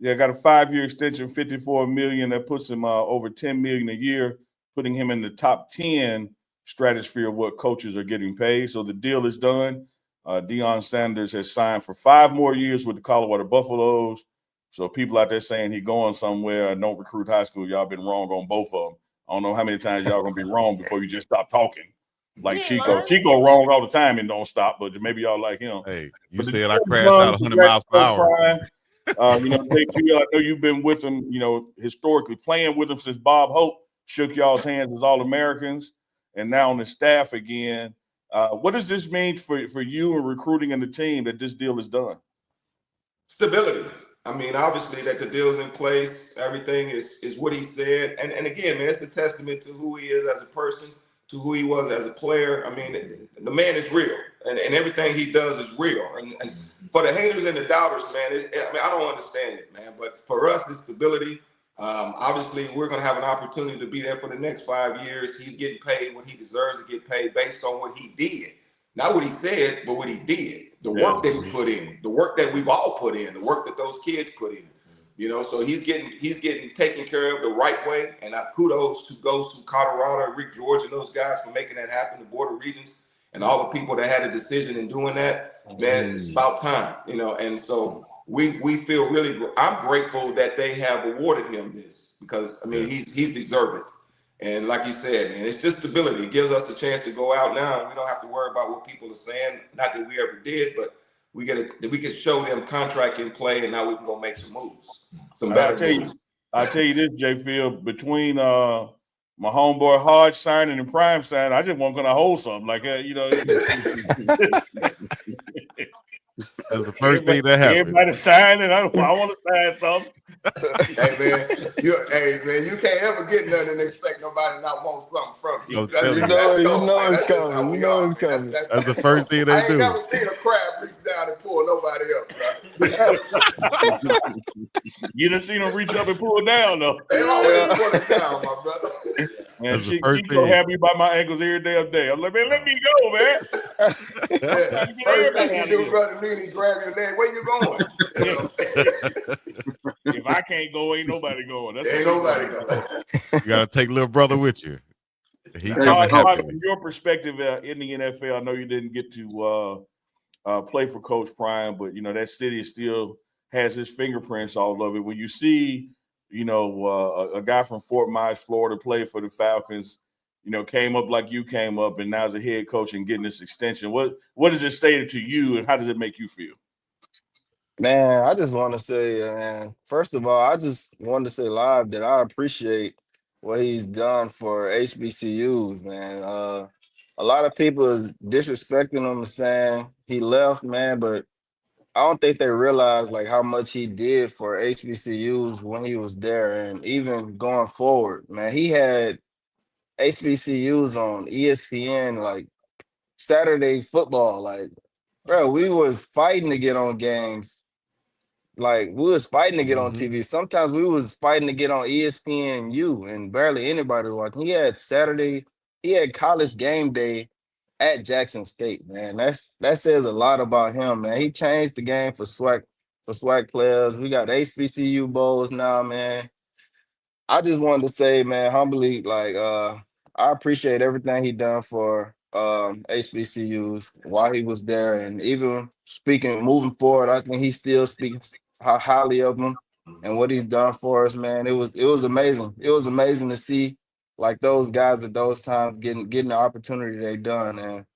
Yeah, got a 5-year extension, $54 million. That puts him over $10 million a year, putting him in the top 10 stratosphere of what coaches are getting paid. So the deal is done. Deion Sanders has signed for 5 more years with the Colorado Buffaloes. So people out there saying he's going somewhere and don't recruit high school, y'all been wrong on both of them. I don't know how many times y'all gonna be wrong before you just stop talking. Like Chico. Chico wrong all the time and don't stop, but maybe y'all like him. Hey, you said I crashed out 100 miles per hour. JP, I know you've been with him, historically playing with him since Bob Hope shook y'all's hands as All-Americans and now on the staff again. What does this mean for you and recruiting and the team that this deal is done? Stability. I mean, obviously that the deal's in place, everything is what he said. And again, man, it's a testament to who he is as a person, to who he was as a player. I mean, the man is real, and everything he does is real. And for the haters and the doubters, man, I don't understand it, man. But for us, it's stability. Obviously, we're going to have an opportunity to be there for the next 5 years. He's getting paid what he deserves to get paid based on what he did. Not what he said, but what he did. The work that he put in, the work that we've all put in, the work that those kids put in. So he's getting taken care of the right way. And kudos goes to Colorado, Rick George, and those guys for making that happen, the Board of Regents, and all the people that had a decision in doing that. Man, it's about time, And so we feel I'm grateful that they have awarded him this because, he's deserved it. And like you said, man, it's just stability. It gives us the chance to go out now. We don't have to worry about what people are saying. Not that we ever did, but we can show them contract in play, and now we can go make some moves. I tell you this, J. Phil, between my homeboy Hodge signing and Prime signing, I just wasn't gonna hold something like that, That's the first thing that happened. Everybody signing. I want to sign something. Hey man, you can't ever get nothing and expect nobody not want something from you. You know it's coming. That's the first thing they do. I ain't never seen a crab reach down and pull nobody up, bro. You done seen them reach up and pull down though. They always pull it down, my brother. Man, Chico happy about my ankles every day. I'm like, man, let me go, man. First thing you do, brother, Nene, grab your leg. Where you going? If I can't go, ain't nobody going. Ain't nobody going. You gotta take little brother with you. From your perspective in the NFL, I know you didn't get to play for Coach Prime, but that city still has his fingerprints all over it. When you see, a guy from Fort Myers, Florida, play for the Falcons, came up like you came up, and now as a head coach and getting this extension. What does it say to you, and how does it make you feel? Man, I just want to say, man, first of all, I just wanted to say live that I appreciate what he's done for HBCUs, man. A lot of people is disrespecting him and saying he left, man, but I don't think they realize like how much he did for HBCUs when he was there, and even going forward, man. He had HBCUs on ESPN like Saturday football, like, bro. We was fighting to get on games. Like we was fighting to get on TV. Sometimes we was fighting to get on ESPNU, and barely anybody was watching. He had college game day at Jackson State, man. That says a lot about him, man. He changed the game for SWAC players. We got HBCU bowls now, man. I just wanted to say, man, humbly, like I appreciate everything he done for HBCUs while he was there, and even speaking moving forward, I think he still speaks highly of him and what he's done for us, man. It was amazing. It was amazing to see like those guys at those times getting the opportunity they done, and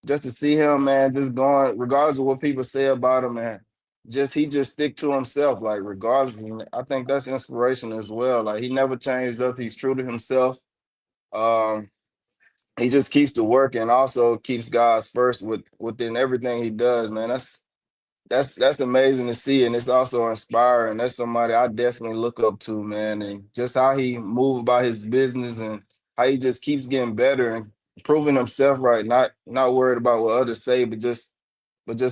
just to see him, man, just going regardless of what people say about him, man. He just stick to himself, like regardless. And I think that's inspiration as well. Like he never changed up. He's true to himself. Um, he just keeps the work and also keeps guys first within everything he does, man. That's amazing to see, and it's also inspiring. That's somebody I definitely look up to, man, and just how he moves about his business and how he just keeps getting better and proving himself right. Not worried about what others say, but just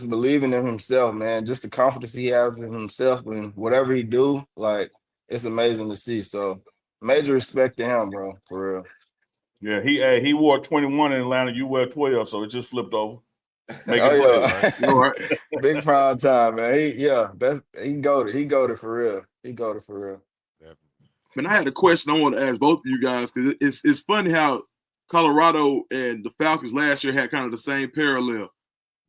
believing in himself, man. Just the confidence he has in himself and whatever he do, like it's amazing to see. So major respect to him, bro, for real. Yeah, he wore 21 in Atlanta. You wear 12, so it just flipped over. Make Oh, it yeah. play, right? Big prime time, man. He goated for real. He goated for real. Man, I had a question I want to ask both of you guys because it's funny how Colorado and the Falcons last year had kind of the same parallel.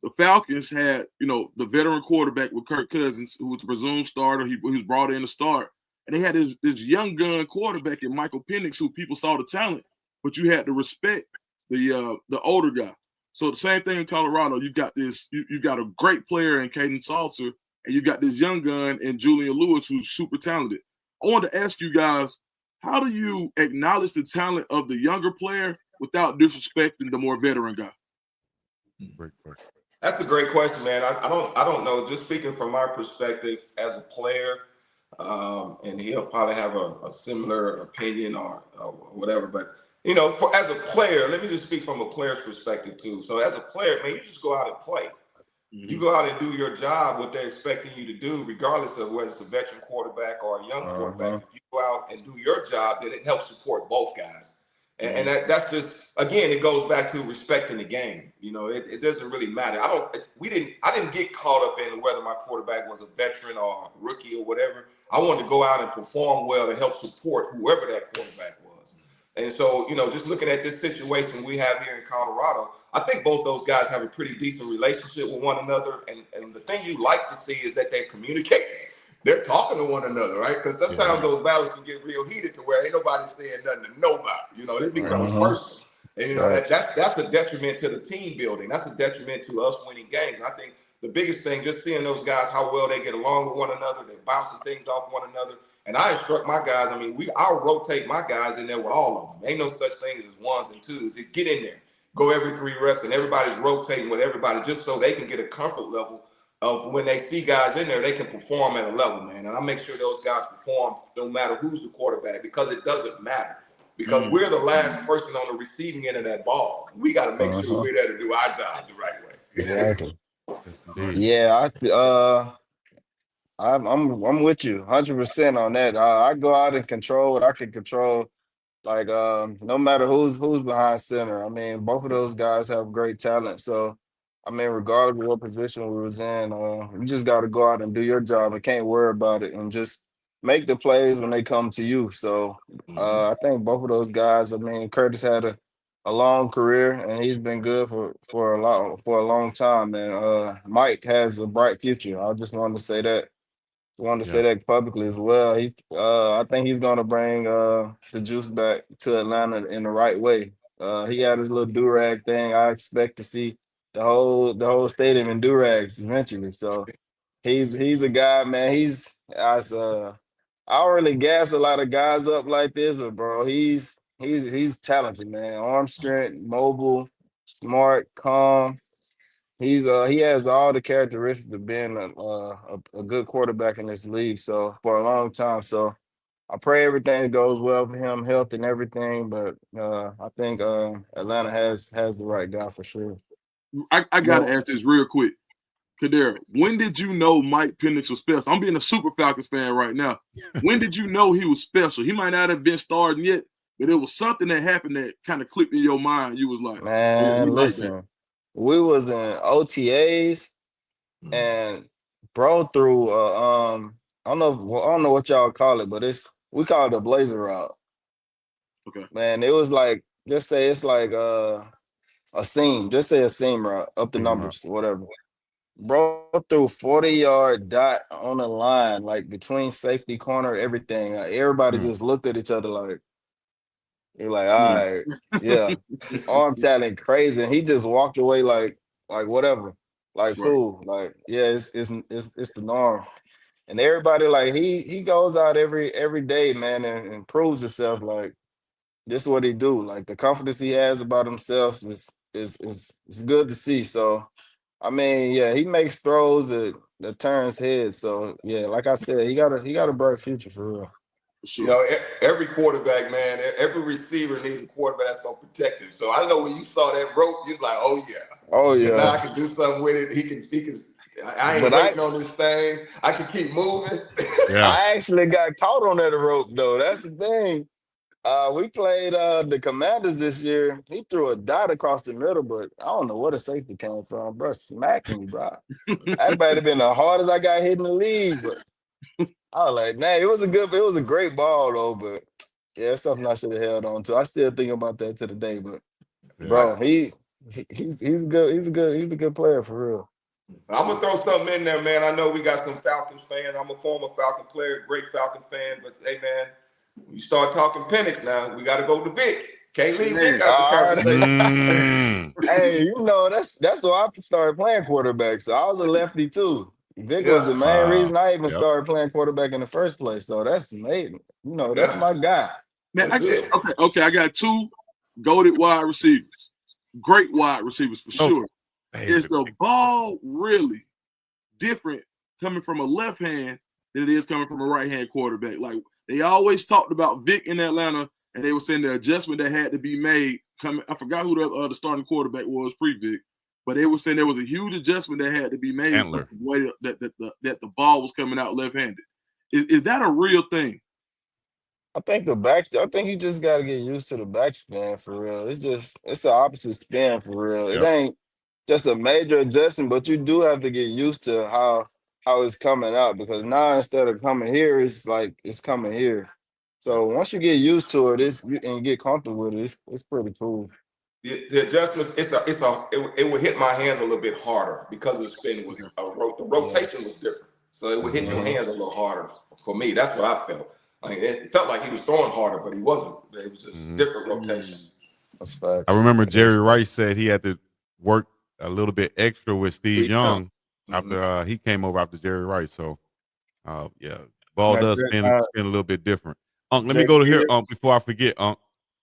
The Falcons had, the veteran quarterback with Kirk Cousins, who was the presumed starter. He was brought in to start. And they had this young gun quarterback in Michael Penix, who people saw the talent, but you had to respect the older guy. So the same thing in Colorado. You got a great player in Caden Salter, and you got this young gun in Julian Lewis, who's super talented. I wanted to ask you guys, how do you acknowledge the talent of the younger player without disrespecting the more veteran guy? Great question. That's a great question, man. I don't know. Just speaking from my perspective as a player, and he'll probably have a similar opinion or whatever. But as a player, let me just speak from a player's perspective too. So as a player, man, you just go out and play. You go out and do your job, what they're expecting you to do, regardless of whether it's a veteran quarterback or a young quarterback. If you go out and do your job, then it helps support both guys. And that's just, again, it goes back to respecting the game. It doesn't really matter. I didn't get caught up in whether my quarterback was a veteran or a rookie or whatever. I wanted to go out and perform well to help support whoever that quarterback was. And so, just looking at this situation we have here in Colorado, I think both those guys have a pretty decent relationship with one another. And the thing you like to see is that they're communicating. They're talking to one another, right? Because sometimes those battles can get real heated to where ain't nobody saying nothing to nobody. It becomes personal. And, that's a detriment to the team building. That's a detriment to us winning games. And I think the biggest thing, just seeing those guys, how well they get along with one another, they're bouncing things off one another. And I instruct my guys, I'll rotate my guys in there with all of them. Ain't no such thing as ones and twos. Just get in there, go every 3 reps, and everybody's rotating with everybody just so they can get a comfort level of when they see guys in there, they can perform at a level, man. And I make sure those guys perform no matter who's the quarterback, because it doesn't matter. Because we're the last person on the receiving end of that ball. We got to make sure we're there to do our job the right way. Exactly. Yeah, I'm with you 100% on that. I go out and control what I can control. Like no matter who's behind center. Both of those guys have great talent. So regardless of what position we was in, you just got to go out and do your job and can't worry about it and just make the plays when they come to you. So I think both of those guys. Curtis had a long career and he's been good for a long time. And Mike has a bright future. I just wanted to say that. Say that publicly as well. I think he's going to bring the juice back to Atlanta in the right way. He had his little do-rag thing. I expect to see the whole stadium in do-rags eventually. So he's a guy, man. I don't really gas a lot of guys up like this, but bro, he's talented, man. Arm strength, mobile, smart, calm. He has all the characteristics of being a good quarterback in this league. So for a long time. So I pray everything goes well for him, health and everything. But I think Atlanta has the right guy for sure. I gotta ask this real quick. Khadare, when did you know Mike Penix was special? I'm being a super Falcons fan right now. When did you know he was special? He might not have been starting yet, but it was something that happened that kind of clicked in your mind. You was like, Man, listen, we was in OTAs and bro threw I don't know what y'all call it, but we call it a blazer route. Okay. Man, it was like just say it's like a seam. Just say a seam route up the numbers, whatever. Bro threw 40-yard dot on the line, like between safety corner, everything. Everybody just looked at each other like, you're like, all right, yeah. Arm talent crazy. And he just walked away like whatever. Like cool. Like, yeah, it's the norm. And everybody like he goes out every day, man, and proves himself like this is what he do. Like the confidence he has about himself is good to see. So I mean, yeah, he makes throws that turns heads. So yeah, like I said, he got a bright future for real. Sure. You know, every quarterback, man, every receiver needs a quarterback that's gonna protect him. So I know when you saw that rope, you was like, oh yeah. Now I can do something with it. He can. I ain't waiting on this thing. I can keep moving. Yeah. I actually got caught on that rope though. That's the thing. We played the Commanders this year. He threw a dot across the middle, but I don't know where the safety came from, bro. Smacking me, bro. That might have been the hardest I got hit in the league, but I was like, man, it was a great ball though, but yeah, it's something I should have held on to. I still think about that to the day, but bro, he's good. He's a good player for real. I'm gonna throw something in there, man. I know we got some Falcons fans. I'm a former Falcon player, great Falcon fan, but hey, man. You start talking Penix now. We got to go to Vic. Can't leave Vic out the conversation. Hey, you know that's why I started playing quarterback. So I was a lefty too. Vic was the main reason I even started playing quarterback in the first place. So that's amazing. You know, that's my guy. Man, okay. I got two goated wide receivers, great wide receivers for sure. Is the ball really different coming from a left hand than it is coming from a right hand quarterback? Like. They always talked about Vic in Atlanta, and they were saying the adjustment that had to be made. I forgot who the starting quarterback was pre-Vic, but they were saying there was a huge adjustment that had to be made from the way that the ball was coming out left-handed. Is that a real thing? I think I think you just got to get used to the backspin for real. It's the opposite spin for real. It ain't just a major adjustment, but you do have to get used to how it's coming out, because now instead of coming here, it's like it's coming here. So once you get used to it, and you get comfortable with it, it's pretty cool. The adjustment, it would hit my hands a little bit harder because the spin was the rotation was different, so it would hit your hands a little harder for me. That's what I felt. Like it felt like he was throwing harder, but he wasn't. It was just different rotation. That's facts. I remember Jerry Rice said he had to work a little bit extra with Steve Young. After he came over after Jerry Rice. So, ball does spin a little bit different. Let me go to here, before I forget,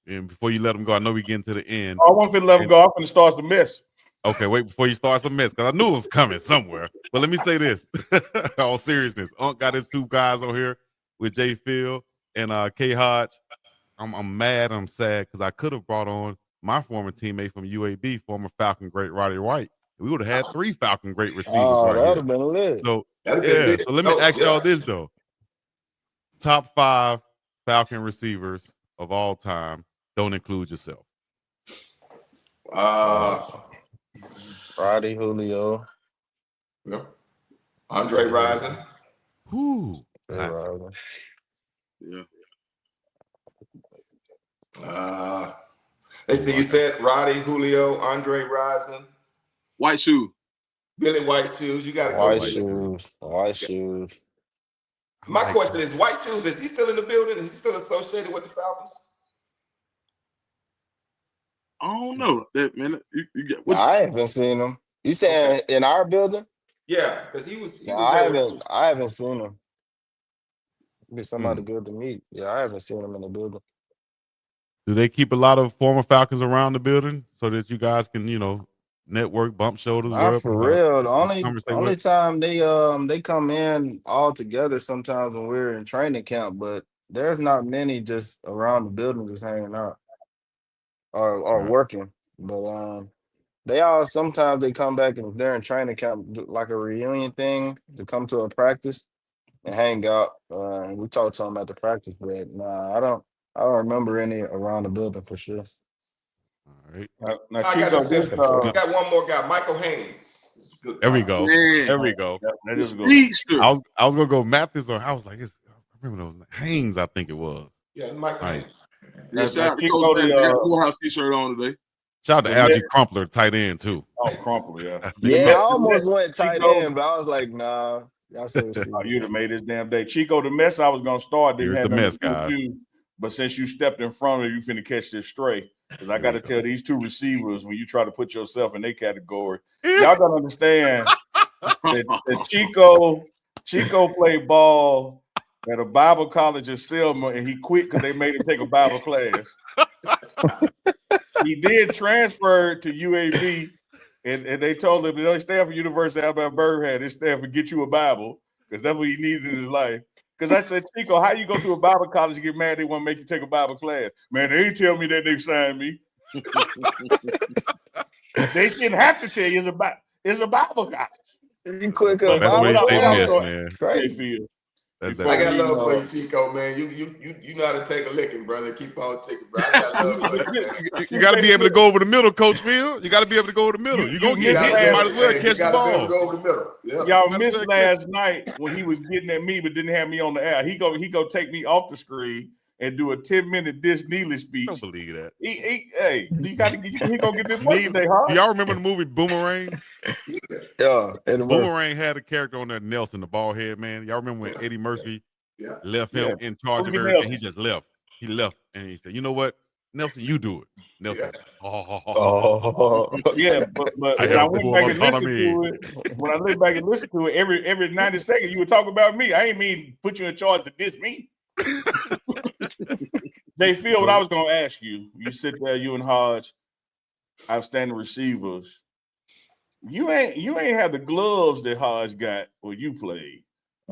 and before you let him go. I know we getting to the end. I want to let him go. I'm going to start the mess. Okay, wait before you start some mess, because I knew it was coming somewhere. But let me say this. All seriousness, got his two guys on here with J. Phil and K. Hodge. I'm mad. I'm sad because I could have brought on my former teammate from UAB, former Falcon great Roddy White. We would have had 3 Falcon great receivers right that here. would have been lit. So, so let me ask y'all this, though. Top 5 Falcon receivers of all time. Don't include yourself. Roddy, Julio. Yep. Andre Rison. Let's see, you said Roddy, Julio, Andre Rison. White shoe. Billy White shoes. You got to go. White shoes. My question is, White shoes, is he still in the building? Is he still associated with the Falcons? I don't know that, man. You get Nah, what? I haven't seen him. You saying in our building? Yeah, because he was No, there. I haven't seen him. Be somebody Hmm. good to meet. Yeah, I haven't seen him in the building. Do they keep a lot of former Falcons around the building so that you guys can, network, bump shoulders, Not for real. The conversate only with? time they come in all together sometimes when we're in training camp, but there's not many just around the building just hanging out or Right. working. But they all sometimes they come back and they're in training camp like a reunion thing to come to a practice and hang out. And we talk to them at the practice, but nah, I don't remember any around the building for sure. All right. Now, I Chico, got a this, we got one more guy, Michael Haynes. He's a good There we guy. go. Man, There we go. that the is a good. speedster. I was gonna go Mathis or I was like, I remember those Haynes, I think it was. Yeah, Michael Right. Haynes. Yeah, shout out to Chico, Coach Man. He got the Morehouse t-shirt on today. Shout out to The Algie Met- Crumpler, tight end too. Oh, Crumple, yeah. Yeah, I Met- almost went tight Chico- end, but I was like, nah. Y'all say Oh, you'd have made this damn day. Chico, the mess I was gonna start didn't Here's have the nothing mess, to do with guys. you. But since you stepped in front of it, you finna catch this stray. Because I Here got to we go. tell these two receivers when you try to put yourself in their category, y'all gotta understand that Chico played ball at a Bible college in Selma, and he quit because they made him take a Bible class. He did transfer to UAB, and they told him they Stanford University, Alabama Birmingham, they Stanford get you a Bible because that's what he needed in his life. Because I said, Chico, how you go to a Bible college and get mad they want to make you take a Bible class? Man, they ain't tell me that they signed me. They shouldn't have to tell you it's a Bible college. You quick But That's what he Bible say class? miss, class? man. Crazy. That's I got Before love we, for you, Chico, man. You know how to take a licking, brother. Keep on taking, bro. I got love for you, man. You got to be able to go over the middle, Coach Phil. You got to be able to go over the middle. You're going to get hit. You might as well catch the You gotta be able to ball. go over the middle. Yeah. Y'all Might as missed well catch last night when he was getting at me but didn't have me on the air. He go take me off the screen and do a 10-minute Dish Neely speech. Don't believe that. Hey, you got to he gonna get this work Neely, today, huh? do y'all remember the movie Boomerang? Yeah, Eddie Murphy. Boomerang had a character on there, Nelson, the bald head man. Y'all remember when Eddie Murphy left him in charge of Boogie everything? Nelson. He just left. He left and he said, "You know what, Nelson, you do it." Nelson, Oh, Yeah, but I when I have went full back and listened autonomy. to it, when I look back and listen to it, every 90 seconds you would talk about me. I ain't mean put you in charge to diss me. Jay Phil, what I was gonna ask you, you sit there, you and Hodge, outstanding receivers. You ain't have the gloves that Hodge got when you played.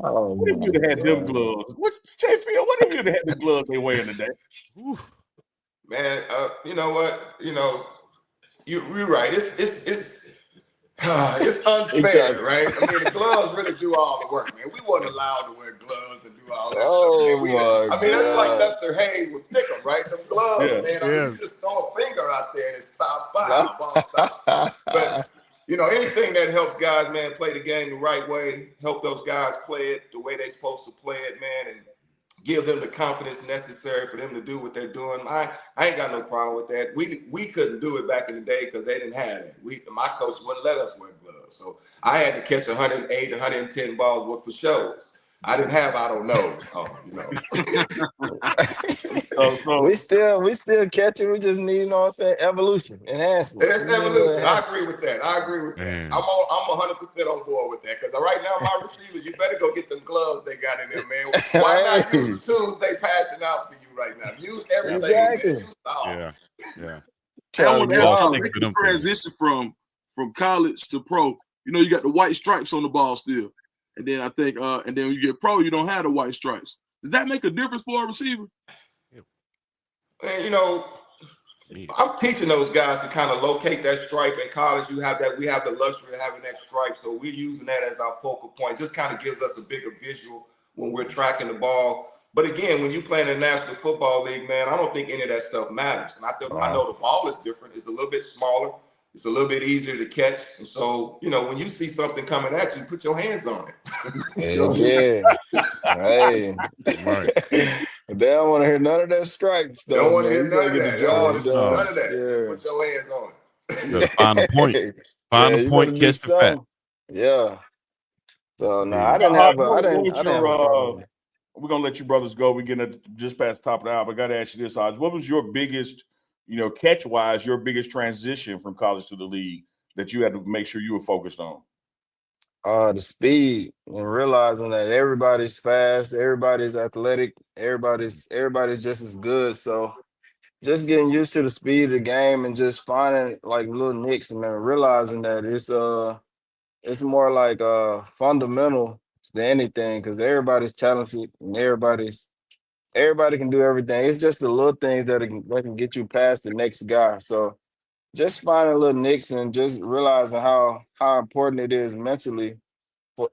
oh What if you'd have had them gloves? What Jay Phil, what if you'd have had the gloves they wearing today? Man, you know what? You know, you're right. It's unfair, Exactly. right? I mean, the gloves really do all the work, man. We weren't allowed to wear gloves and do all that Oh, stuff, man. my That's like God. Lester Hayes with Stickum, right? Them gloves, Yeah, man. I mean, you just throw a finger out there and it stops, ball stop. But you know, anything that helps guys, man, play the game the right way, help those guys play it the way they're supposed to play it, man, and give them the confidence necessary for them to do what they're doing. I ain't got no problem with that. We couldn't do it back in the day because they didn't have that. My coach wouldn't let us wear gloves. So I had to catch 108, 110 balls with for shows. I didn't have I don't know. You know. we still catching. We just need, you know what I'm saying, evolution, enhancement. It's evolution. I agree with that. Man. I'm 100% on board with that. Because right now, my receivers, you better go get them gloves they got in there, man. Why not use the tools they passing out for you right now? Use everything. Exactly. Man. Use all. Yeah. I want to ask y'all, Thank make you for the them transition from college to pro. You know, you got the white stripes on the ball still. And then I think, and then when you get pro, you don't have the white stripes. Does that make a difference for a receiver? Man, you know, I'm teaching those guys to kind of locate that stripe in college. We have the luxury of having that stripe. So we're using that as our focal point. Just kind of gives us a bigger visual when we're tracking the ball. But again, when you play in the National Football League, man, I don't think any of that stuff matters. And I know the ball is different. It's a little bit smaller. It's a little bit easier to catch. And so, you know, when you see something coming at you, put your hands on it. Yeah. Hey. Right. They don't want to hear none of that stripes, though. Don't want to hear You none gotta of get that. the job done. None of that. Yeah. Put your hands on it. Find a point. Find a point, catch the fat. Yeah. So no, Yeah. I didn't have a problem. We're gonna let you brothers go. We're getting just past the top of the hour. I gotta ask you this, Hodge. What was your biggest catch wise, your biggest transition from college to the league that you had to make sure you were focused on? The speed and realizing that everybody's fast, everybody's athletic, everybody's just as good. So just getting used to the speed of the game and just finding like little nicks and then realizing that it's more like fundamental than anything because everybody's talented and everybody can do everything. It's just the little things that can get you past the next guy. So just finding little nicks and just realizing how important it is mentally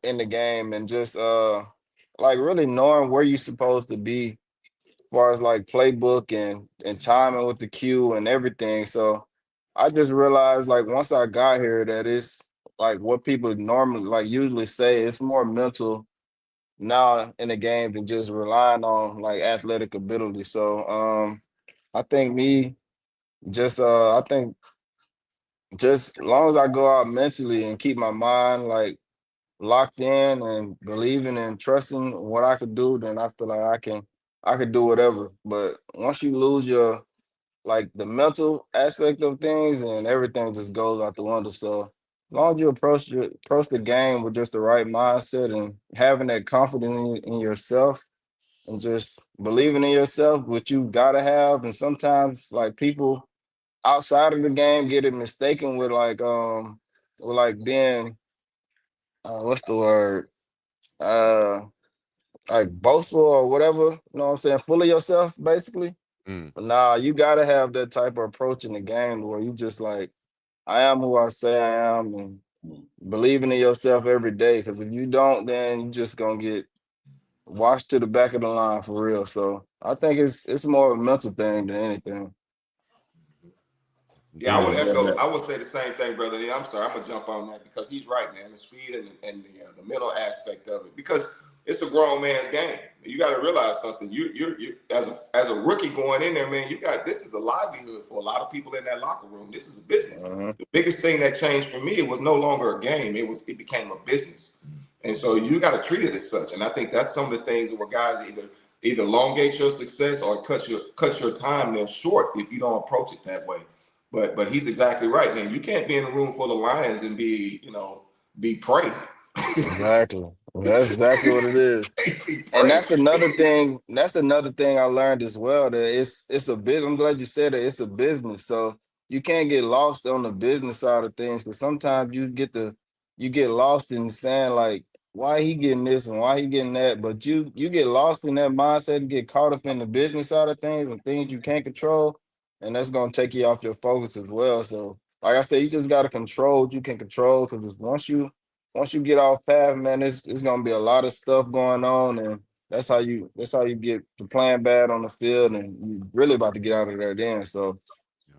in the game and just like really knowing where you're supposed to be as far as like playbook and timing with the cue and everything. So I just realized like once I got here that it's like what people normally like usually say, it's more mental now in the game than just relying on like athletic ability. So I think me I think just as long as I go out mentally and keep my mind like locked in and believing and trusting what I could do, then I feel like I could do whatever. But once you lose your like the mental aspect of things, and everything just goes out the window. So as long as you approach the game with just the right mindset and having that confidence in yourself and just believing in yourself, which you gotta have. And sometimes like people outside of the game get it mistaken with like being what's the word? Uh like boastful or whatever, you know what I'm saying? Full of yourself, basically. Mm. But nah, you gotta have that type of approach in the game where you just like, I am who I say I am and believing in yourself every day. Cause if you don't, then you just gonna get washed to the back of the line for real. So I think it's more of a mental thing than anything. Yeah, I would Yeah. echo. I would say the same thing, brother. Yeah, I'm sorry, I'm gonna jump on that because he's right, man. The speed and the mental aspect of it, because it's a grown man's game. You got to realize something. You as a rookie going in there, man. This is a livelihood for a lot of people in that locker room. This is a business. The biggest thing that changed for me, it was no longer a game. It became a business, and so you got to treat it as such. And I think that's some of the things where guys either elongate your success or cut your time there short if you don't approach it that way. But he's exactly right, man. You can't be in a room full of lions and be prey. Exactly. That's exactly what it is. And that's another thing. That's another thing I learned as well. That it's a business. I'm glad you said it. It's a business, so you can't get lost on the business side of things. Because sometimes you get lost in saying like, why he getting this and why he getting that. But you get lost in that mindset and get caught up in the business side of things and things you can't control, and that's gonna take you off your focus as well. So, like I said, you just gotta control what you can control. Because once you get off path, man, it's gonna be a lot of stuff going on, and that's how you get to playing bad on the field, and you really about to get out of there then. So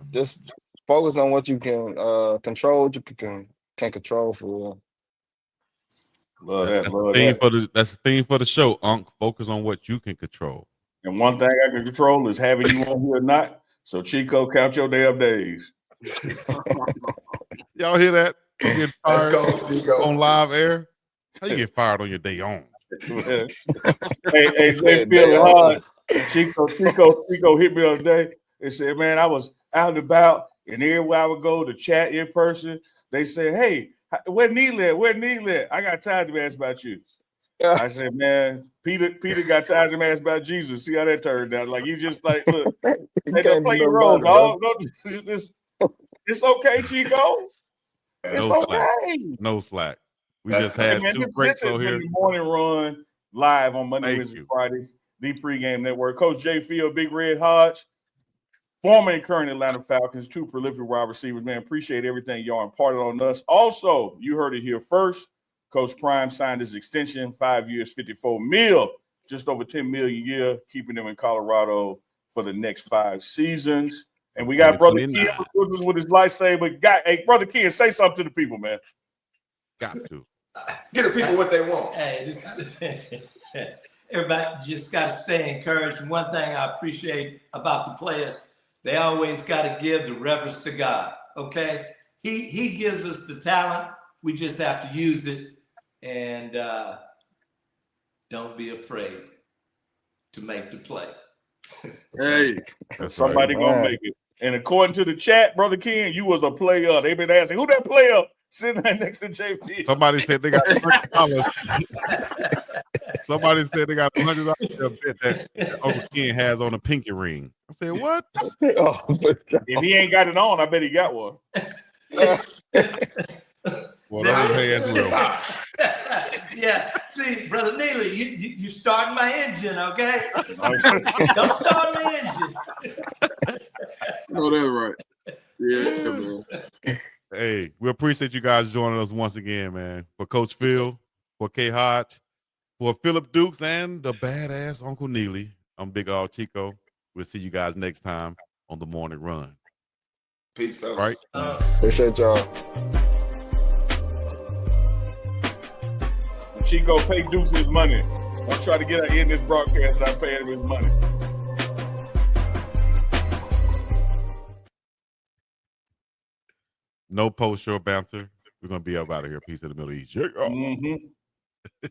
just focus on what you can control, what you can control for real. Love that. That's the theme for the show, Unc. Focus on what you can control. And one thing I can control is having you on here or not. So Chico, count your damn days. Y'all hear that? You get fired on live air. How you get fired on your day on? hey, Jay Phillips, Chico hit me the other day and said, man, I was out and about, and everywhere I would go to chat in person, they said, hey, where Neely at? Where Neely at? I got time to ask about you. I said, man, Peter got time to ask about Jesus. See how that turned out. Like, you just like, look, they don't play your role, dog. It's okay, Chico. It's okay. No slack. We just had two breaks over here. The morning run live on Monday, Wednesday, Friday. The pregame network. Coach J. Field, Big Red Hodge, former and current Atlanta Falcons, two prolific wide receivers. Man, appreciate everything y'all imparted on us. Also, you heard it here first. Coach Prime signed his extension, 5 years, $54 million, just over $10 million a year, keeping them in Colorado for the next 5 seasons. And we got Brother Ken with his lightsaber. Hey, Brother Ken, say something to the people, man. Got to. Get the people what they want. Hey, everybody just got to stay encouraged. One thing I appreciate about the players, they always got to give the reverence to God, okay? He gives us the talent. We just have to use it. And don't be afraid to make the play. Hey, somebody gonna make it. And according to the chat, Brother Ken, you was a player. They've been asking, who that player sitting right next to JP? Somebody said they got $100. Somebody said they got $100 bet that Uncle Ken has on a pinky ring. I said, what? If he ain't got it on, I bet he got one. Well, those hands will. Yeah, see, Brother Neely, you starting my engine, okay? Don't start my engine. No, that's right. Yeah, man. Hey, we appreciate you guys joining us once again, man. For Coach Phil, for K Hodge, for Philip Dukes, and the badass Uncle Neely. I'm Big All Chico. We'll see you guys next time on the Morning Run. Peace, fellas. Right? Appreciate y'all. Chico pay Dukes his money. I'll try to get in this broadcast and I pay him his money. No post-show banter. We're going to be up out of here. Peace in the Middle East. Yeah. Mm-hmm.